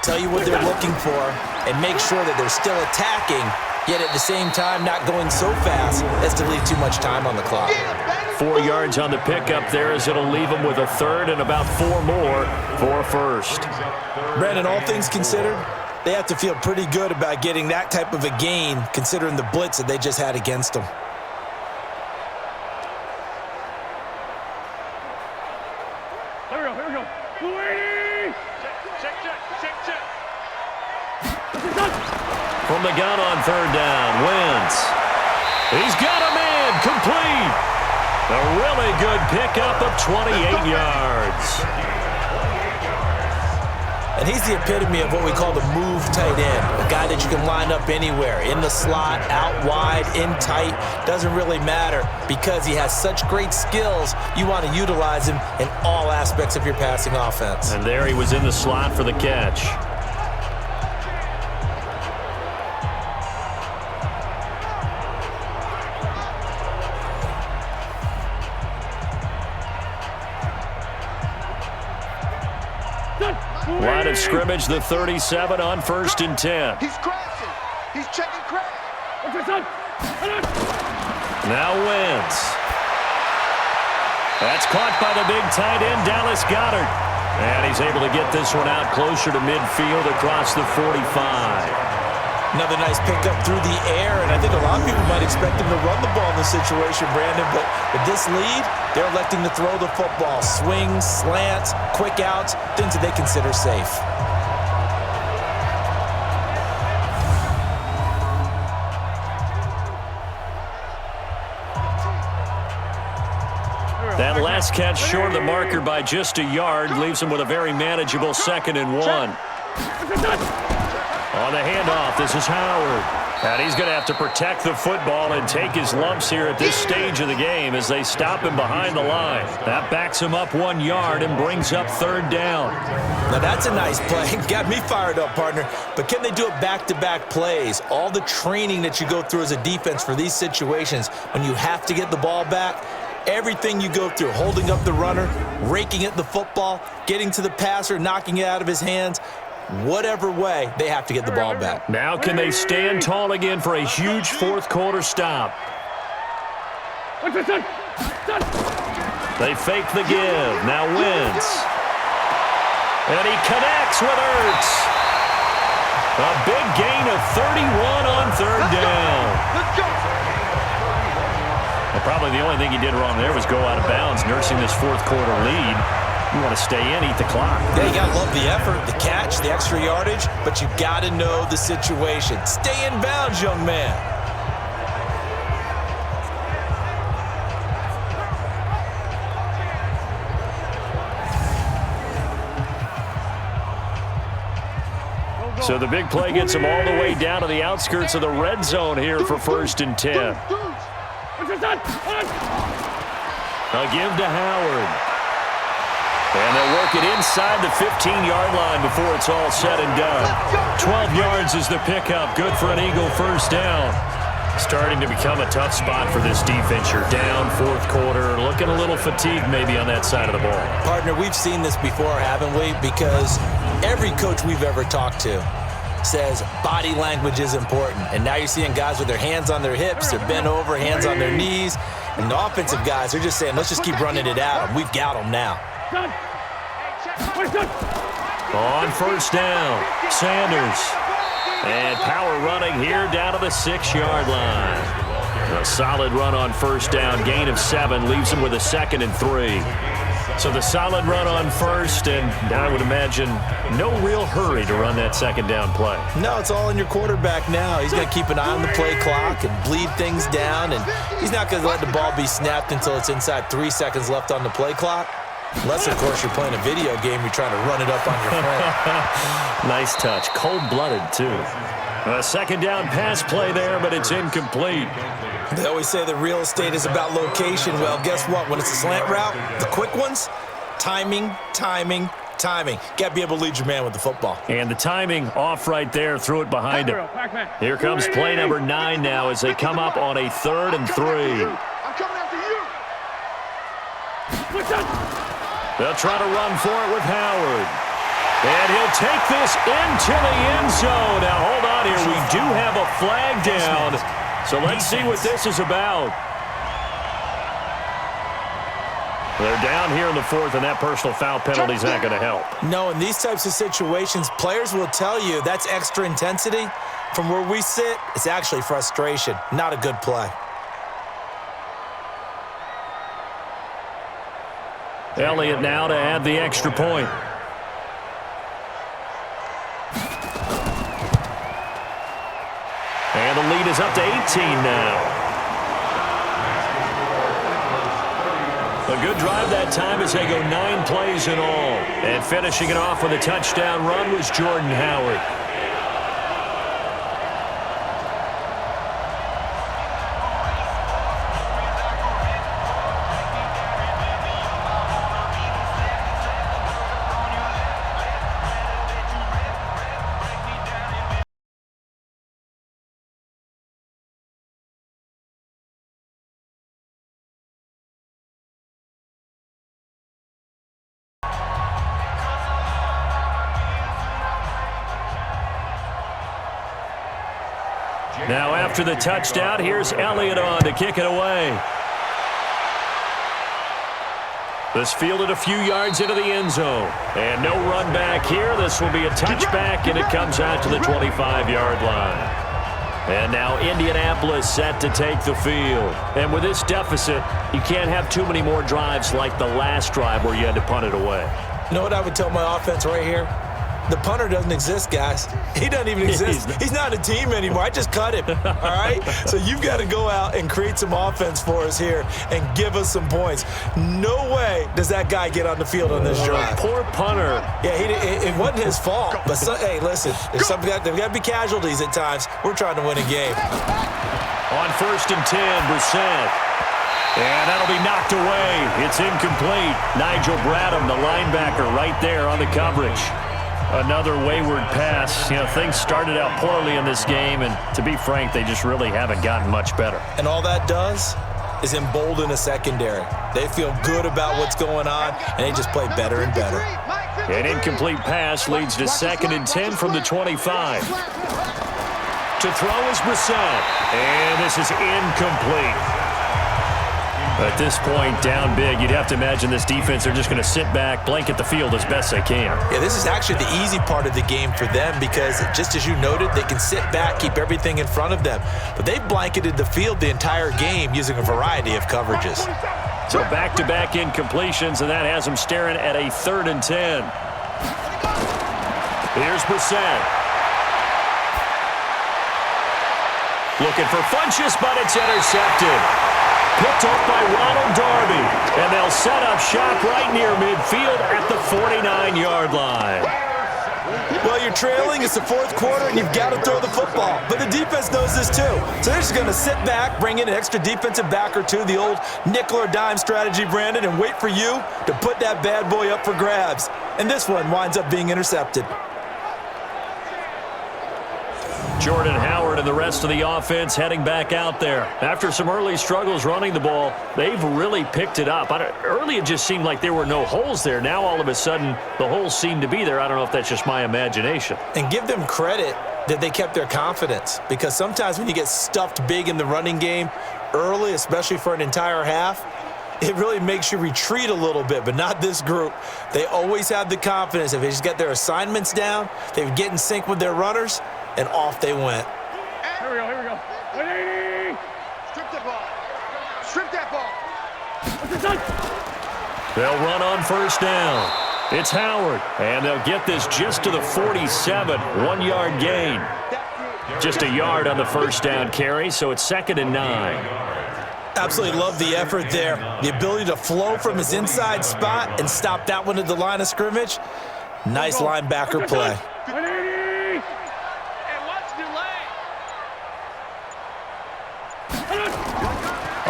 Speaker 3: tell you what they're looking for, and make sure that they're still attacking, yet at the same time not going so fast as to leave too much time on the clock.
Speaker 2: 4 yards on the pickup there as it'll leave them with a third and about 4 more for a first.
Speaker 3: Brandon, all things considered, they have to feel pretty good about getting that type of a gain considering the blitz that they just had against them.
Speaker 5: Here we go. 280! Check.
Speaker 2: From the gun on third down, Wentz. He's got a man, complete. A really good pickup of 28 yards.
Speaker 3: And he's the epitome of what we call the move tight end, a guy that you can line up anywhere, in the slot, out wide, in tight, doesn't really matter because he has such great skills, you want to utilize him in all aspects of your passing offense.
Speaker 2: And there he was in the slot for the catch. Line of scrimmage, the 37 on 1st and 10.
Speaker 4: He's crashing. He's checking crash.
Speaker 2: Now Wentz. That's caught by the big tight end, Dallas Goedert. And he's able to get this one out closer to midfield across the 45.
Speaker 3: Another nice pickup through the air, and I think a lot of people might expect him to run the ball in this situation, Brandon, but with this lead, they're electing to throw the football. Swings, slants, quick outs, things that they consider safe.
Speaker 2: That last catch short of the marker by just a yard leaves him with a very manageable 2nd and 1. On the handoff, this is Howard. And he's going to have to protect the football and take his lumps here at this stage of the game as they stop him behind the line. That backs him up 1 yard and brings up 3rd down.
Speaker 3: Now that's a nice play. Got me fired up, partner. But can they do it back-to-back plays? All the training that you go through as a defense for these situations, when you have to get the ball back, everything you go through, holding up the runner, raking at the football, getting to the passer, knocking it out of his hands, whatever way, they have to get the ball back.
Speaker 2: Now can they stand tall again for a huge 4th quarter stop? They fake the give. Now Wentz. And he connects with Ertz. A big gain of 31 on 3rd down.
Speaker 4: Let's go.
Speaker 2: Well, probably the only thing he did wrong there was go out of bounds, nursing this 4th quarter lead. You want to stay in, eat the clock.
Speaker 3: Yeah, you got to love the effort, the catch, the extra yardage, but you got to know the situation. Stay in bounds, young man.
Speaker 2: So the big play gets him all the way down to the outskirts of the red zone here for 1st and 10. A give to Howard. And they'll work it inside the 15-yard line before it's all said and done. 12 yards is the pickup. Good for an Eagle first down. Starting to become a tough spot for this defense. You're down fourth quarter, looking a little fatigued maybe on that side of the ball.
Speaker 3: Partner, we've seen this before, haven't we? Because every coach we've ever talked to says body language is important. And now you're seeing guys with their hands on their hips, they're bent over, hands on their knees. And the offensive guys are just saying, let's just keep running it at them. We've got them now.
Speaker 2: On first down, Sanders. And power running here down to the 6-yard line. A solid run on first down, gain of 7, leaves him with a 2nd and 3. So the solid run on first, and I would imagine no real hurry to run that 2nd down play.
Speaker 3: No, it's all in your quarterback now. He's going to keep an eye on the play clock and bleed things down, and he's not going to let the ball be snapped until it's inside 3 seconds left on the play clock. Unless, of course, you're playing a video game, you're trying to run it up on your friend.
Speaker 2: Nice touch. Cold-blooded, too. A 2nd down pass play there, but it's incomplete.
Speaker 3: They always say that real estate is about location. Well, guess what? When it's a slant route, the quick ones, timing. Got to be able to lead your man with the football.
Speaker 2: And the timing off right there, threw it behind him. Here comes play number 9 now as they come up on a 3rd and 3.
Speaker 4: I'm coming after you.
Speaker 2: They'll try to run for it with Howard. And he'll take this into the end zone. Now, hold on here. We do have a flag down. So let's see what this is about. They're down here in the 4th, and that personal foul penalty is not going to help.
Speaker 3: No, in these types of situations, players will tell you that's extra intensity. From where we sit, it's actually frustration. Not a good play.
Speaker 2: Elliott now to add the extra point. And the lead is up to 18 now. A good drive that time as they go 9 plays in all. And finishing it off with a touchdown run was Jordan Howard. Now after the touchdown, here's Elliott on to kick it away. This fielded a few yards into the end zone. And no run back here. This will be a touchback, and it comes out to the 25-yard line. And now Indianapolis set to take the field. And with this deficit, you can't have too many more drives like the last drive where you had to punt it away.
Speaker 3: You know what I would tell my offense right here? The punter doesn't exist, guys. He doesn't even exist. He's not a team anymore. I just cut him, all right? So you've got to go out and create some offense for us here and give us some points. No way does that guy get on the field on this drive.
Speaker 2: Poor punter.
Speaker 3: Yeah, it wasn't his fault. But, hey, listen, there's got to be casualties at times. We're trying to win a game.
Speaker 2: On 1st and 10, Brissett. And that'll be knocked away. It's incomplete. Nigel Bradham, the linebacker, right there on the coverage. Another wayward pass. You know, things started out poorly in this game, and to be frank, they just really haven't gotten much better.
Speaker 3: And all that does is embolden a secondary. They feel good about what's going on, and they just play better and better.
Speaker 2: An incomplete pass leads to 2nd and 10 from the 25. To throw is Brissett, and this is incomplete. At this point, down big, you'd have to imagine this defense, they're just going to sit back, blanket the field as best they can.
Speaker 3: Yeah, this is actually the easy part of the game for them because, just as you noted, they can sit back, keep everything in front of them. But they've blanketed the field the entire game using a variety of coverages.
Speaker 2: So back-to-back incompletions, and that has them staring at a 3rd and 10. Here's Brissett. Looking for Funchess, but it's intercepted. Picked up by Ronald Darby, and they'll set up shop right near midfield at the 49-yard line.
Speaker 3: Well, you're trailing. It's the fourth quarter, and you've got to throw the football. But the defense knows this, too. So they're just going to sit back, bring in an extra defensive back or two, the old nickel or dime strategy, Brandon, and wait for you to put that bad boy up for grabs. And this one winds up being intercepted.
Speaker 2: Jordan Howard and the rest of the offense heading back out there. After some early struggles running the ball, they've really picked it up. Early it just seemed like there were no holes there. Now all of a sudden the holes seem to be there. I don't know if that's just my imagination.
Speaker 3: And give them credit that they kept their confidence, because sometimes when you get stuffed big in the running game early, especially for an entire half, it really makes you retreat a little bit, but not this group. They always have the confidence. If they just get their assignments down, they would get in sync with their runners, and off they went.
Speaker 5: Here we go, here we go. 180!
Speaker 4: Strip that ball. Strip that ball.
Speaker 2: They'll run on first down. It's Howard, and they'll get this just to the 47, 1-yard gain. Just a yard on the first down carry, so it's 2nd and 9.
Speaker 3: Absolutely love the effort there. The ability to flow from his inside spot and stop that one at the line of scrimmage. Nice linebacker play.
Speaker 5: 180! And what's delay?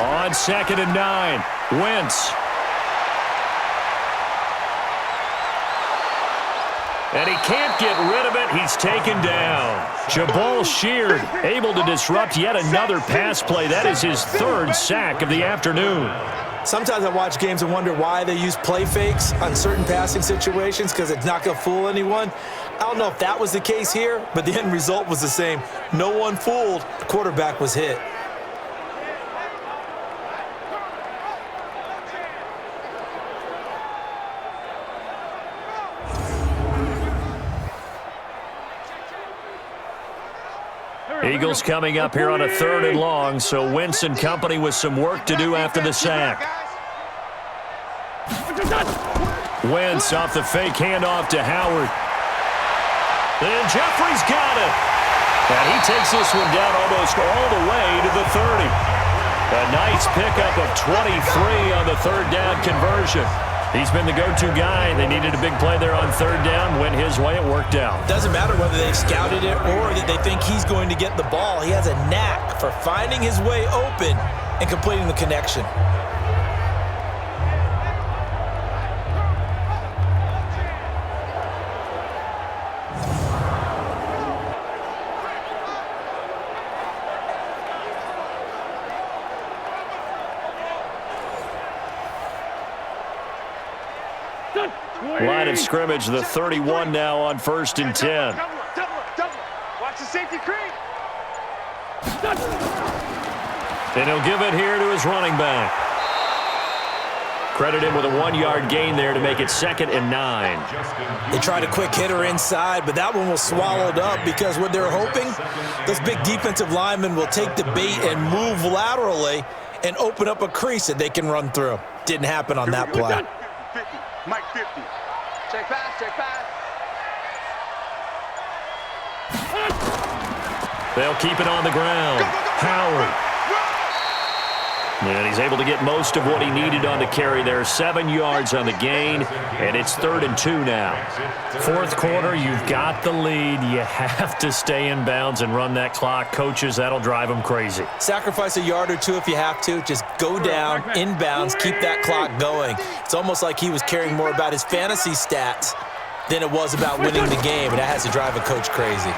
Speaker 2: On 2nd and 9, Wentz. And he can't get rid of it. He's taken down. Jabal Sheard able to disrupt yet another pass play. That is his 3rd sack of the afternoon.
Speaker 3: Sometimes I watch games and wonder why they use play fakes on certain passing situations, because it's not going to fool anyone. I don't know if that was the case here, but the end result was the same. No one fooled. The quarterback was hit.
Speaker 2: Eagles coming up here on a 3rd and long, so Wentz and company with some work to do after the sack. Wentz off the fake handoff to Howard. And Jeffrey's got it. And he takes this one down almost all the way to the 30. A nice pickup of 23 on the 3rd down conversion. He's been the go-to guy. They needed a big play there on 3rd down. Went his way. It worked out.
Speaker 3: Doesn't matter whether they've scouted it or that they think he's going to get the ball. He has a knack for finding his way open and completing the connection.
Speaker 2: Line of scrimmage, the 31 now on 1st and 10.
Speaker 5: Double. Watch the safety creep.
Speaker 2: And he'll give it here to his running back. Credit him with a 1-yard gain there to make it 2nd and 9.
Speaker 3: They tried a quick hitter inside, but that one was swallowed up, because what they're hoping, those big defensive linemen will take the bait and move laterally and open up a crease that they can run through. Didn't happen on that play.
Speaker 4: 50. Mike 50.
Speaker 5: Check pass.
Speaker 2: They'll keep it on the ground. Howard. And he's able to get most of what he needed on the carry there. 7 yards on the gain, and it's 3rd and 2 now. 4th quarter, you've got the lead. You have to stay in bounds and run that clock. Coaches, that'll drive them crazy.
Speaker 3: Sacrifice a yard or two if you have to. Just go down, inbounds, keep that clock going. It's almost like he was caring more about his fantasy stats than it was about winning the game, and that has to drive a coach crazy.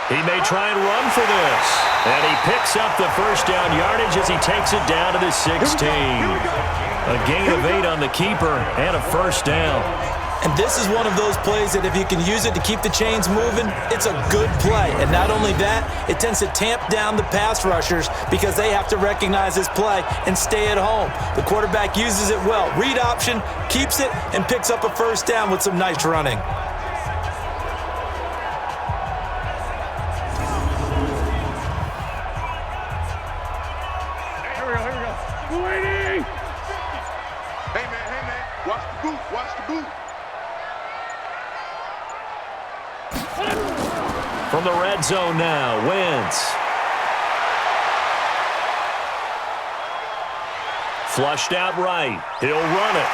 Speaker 2: He may try and run for this. And he picks up the 1st down yardage as he takes it down to the 16. A gain of 8 on the keeper and a 1st down.
Speaker 3: And this is one of those plays that if you can use it to keep the chains moving, it's a good play. And not only that, it tends to tamp down the pass rushers because they have to recognize this play and stay at home. The quarterback uses it well. Read option, keeps it, and picks up a 1st down with some nice running.
Speaker 2: From the red zone now, Wentz. Flushed out right. He'll run it.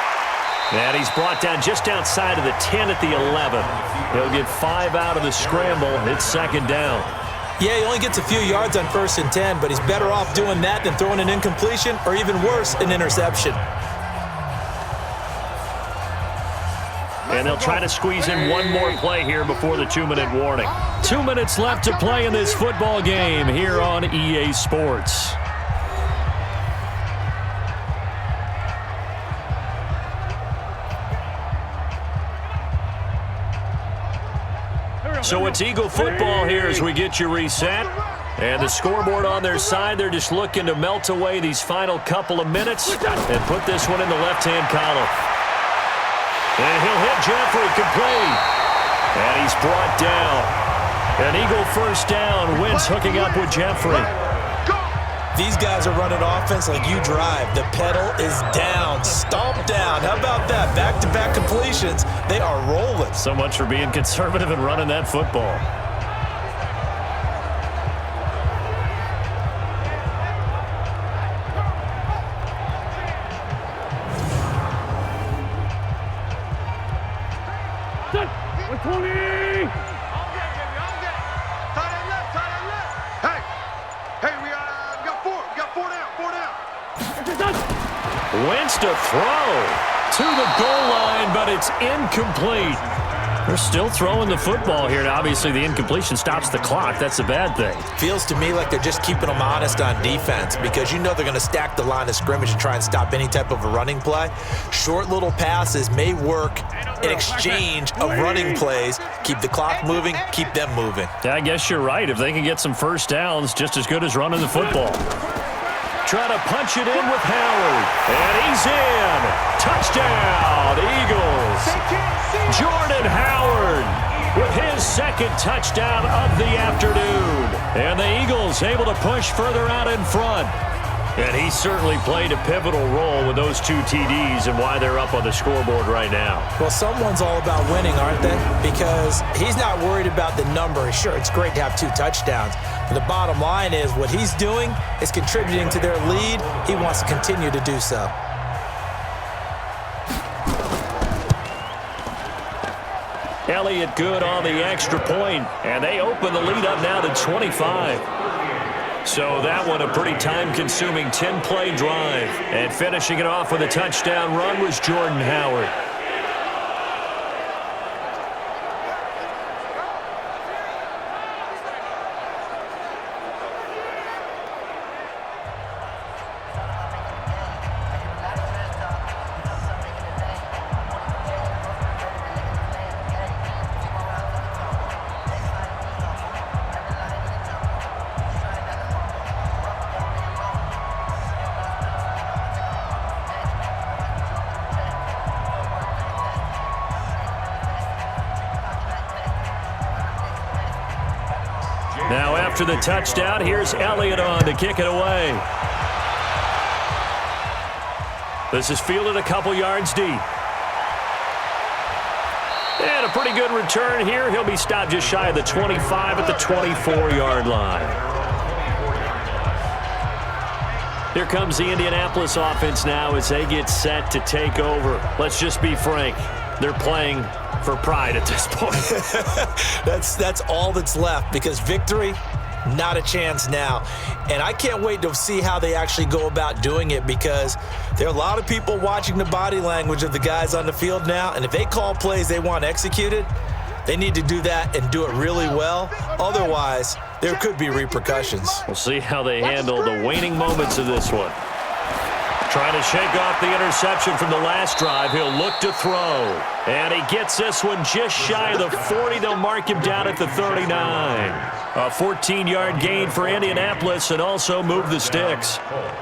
Speaker 2: And he's brought down just outside of the 10 at the 11. He'll get 5 out of the scramble. It's second down.
Speaker 3: Yeah, he only gets a few yards on 1st and 10, but he's better off doing that than throwing an incompletion or even worse, an interception.
Speaker 2: And they'll try to squeeze in one more play here before the 2-minute warning. 2 minutes left to play in this football game here on EA Sports. So it's Eagle football here as we get you reset. And the scoreboard on their side, they're just looking to melt away these final couple of minutes and put this one in the left-hand column. And he'll hit Jeffrey complete. And he's brought down. An Eagle first down. Wentz hooking up with Jeffrey.
Speaker 3: These guys are running offense like you drive. The pedal is down, stomp down. How about that? Back-to-back completions. They are rolling.
Speaker 2: So much for being conservative and running that football. Wentz to throw to the goal line, but it's incomplete. They're still throwing the football here, and obviously the incompletion stops the clock. That's a bad thing.
Speaker 3: Feels to me like they're just keeping them honest on defense because you know they're going to stack the line of scrimmage and try and stop any type of a running play. Short little passes may work in exchange of running plays. Keep the clock moving, keep them moving.
Speaker 2: Yeah, I guess you're right. If they can get some first downs, just as good as running the football. Trying to punch it in with Howard. And he's in. Touchdown, Eagles. Jordan Howard with his second touchdown of the afternoon. And the Eagles able to push further out in front. And he certainly played a pivotal role with those 2 TDs and why they're up on the scoreboard right now.
Speaker 3: Well, someone's all about winning, aren't they? Because he's not worried about the number. Sure, it's great to have 2 touchdowns. But the bottom line is what he's doing is contributing to their lead. He wants to continue to do so.
Speaker 2: Elliott good on the extra point, and they open the lead up now to 25. So that one a pretty time-consuming 10-play drive. And finishing it off with a touchdown run was Jordan Howard. Now after the touchdown, here's Elliott on to kick it away. This is fielded a couple yards deep. And a pretty good return here. He'll be stopped just shy of the 25 at the 24-yard line. Here comes the Indianapolis offense now as they get set to take over. Let's just be frank. They're playing for pride at this point.
Speaker 3: That's all that's left because victory, not a chance now. And I can't wait to see how they actually go about doing it because there are a lot of people watching the body language of the guys on the field now. And if they call plays they want executed, they need to do that and do it really well. Otherwise, there could be repercussions.
Speaker 2: We'll see how they handle the waning moments of this one. Trying to shake off the interception from the last drive. He'll look to throw. And he gets this one just shy of the 40. They'll mark him down at the 39. A 14-yard gain for Indianapolis and also move the sticks.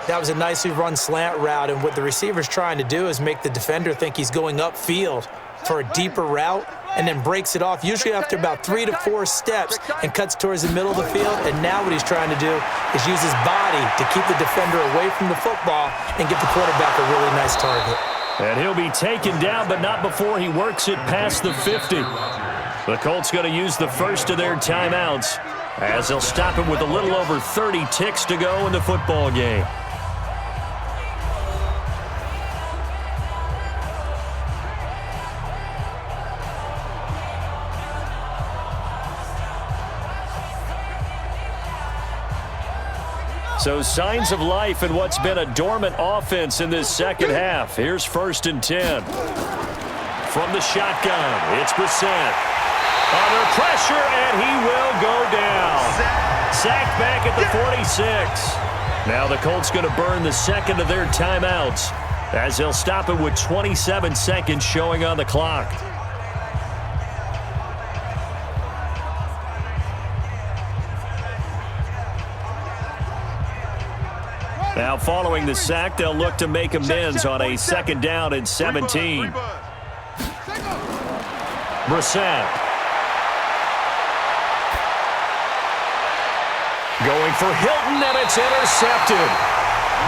Speaker 3: That was a nicely run slant route, and what the receiver's trying to do is make the defender think he's going upfield for a deeper route and then breaks it off, usually after about 3 to 4 steps, and cuts towards the middle of the field. And now what he's trying to do is use his body to keep the defender away from the football and give the quarterback a really nice target.
Speaker 2: And he'll be taken down, but not before he works it past the 50. The Colts going to use the first of their timeouts as they'll stop it with a little over 30 ticks to go in the football game. So signs of life in what's been a dormant offense in this second half. Here's 1st and 10. From the shotgun, it's Brissett. Under pressure, and he will go down. Sacked back at the 46. Now the Colts going to burn the second of their timeouts as they'll stop it with 27 seconds showing on the clock. Now following the sack, they'll look to make amends on a 2nd down and 17. Brissett. Going for Hilton, and it's intercepted.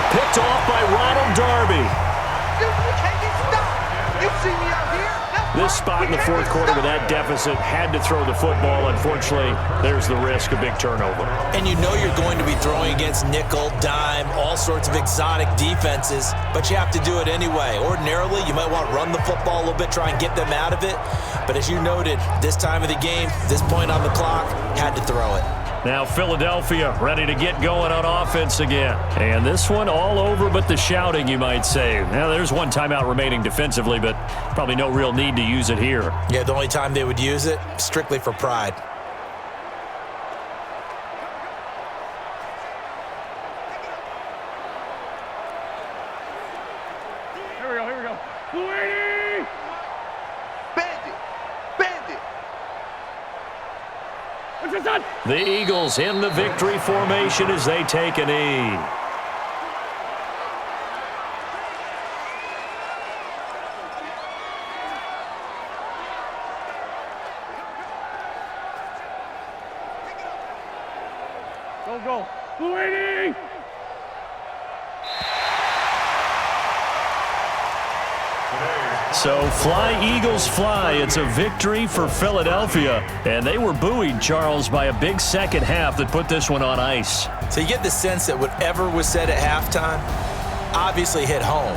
Speaker 2: Picked off by Ronald Darby. This spot in the 4th quarter with that deficit had to throw the football. Unfortunately, there's the risk of big turnover.
Speaker 3: And you know you're going to be throwing against nickel, dime, all sorts of exotic defenses, but you have to do it anyway. Ordinarily, you might want to run the football a little bit, try and get them out of it. But as you noted, this time of the game, this point on the clock, had to throw it.
Speaker 2: Now Philadelphia ready to get going on offense again. And this one all over but the shouting, you might say. Now there's one timeout remaining defensively, but probably no real need to use it here.
Speaker 3: Yeah, the only time they would use it, strictly for pride.
Speaker 5: Here we go. Louis! Bandit!
Speaker 2: The Eagles in the victory formation as they take a knee.
Speaker 5: Go. Louis!
Speaker 2: So fly, Eagles, fly. It's a victory for Philadelphia. And they were buoyed, Charles, by a big second half that put this one on ice.
Speaker 3: So you get the sense that whatever was said at halftime obviously hit home.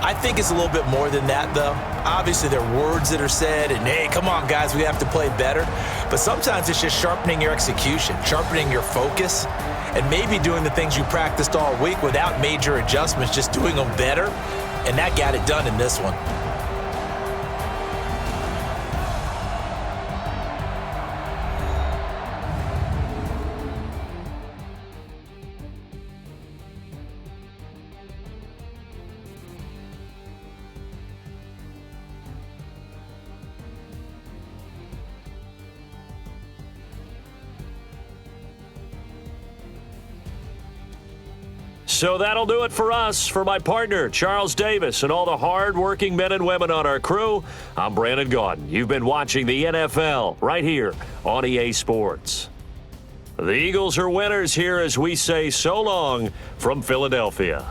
Speaker 3: I think it's a little bit more than that, though. Obviously, there are words that are said, and, hey, come on, guys, we have to play better. But sometimes it's just sharpening your execution, sharpening your focus, and maybe doing the things you practiced all week without major adjustments, just doing them better. And that got it done in this one.
Speaker 2: So that'll do it for us. For my partner, Charles Davis, and all the hard-working men and women on our crew, I'm Brandon Gaudin. You've been watching the NFL right here on EA Sports. The Eagles are winners here as we say so long from Philadelphia.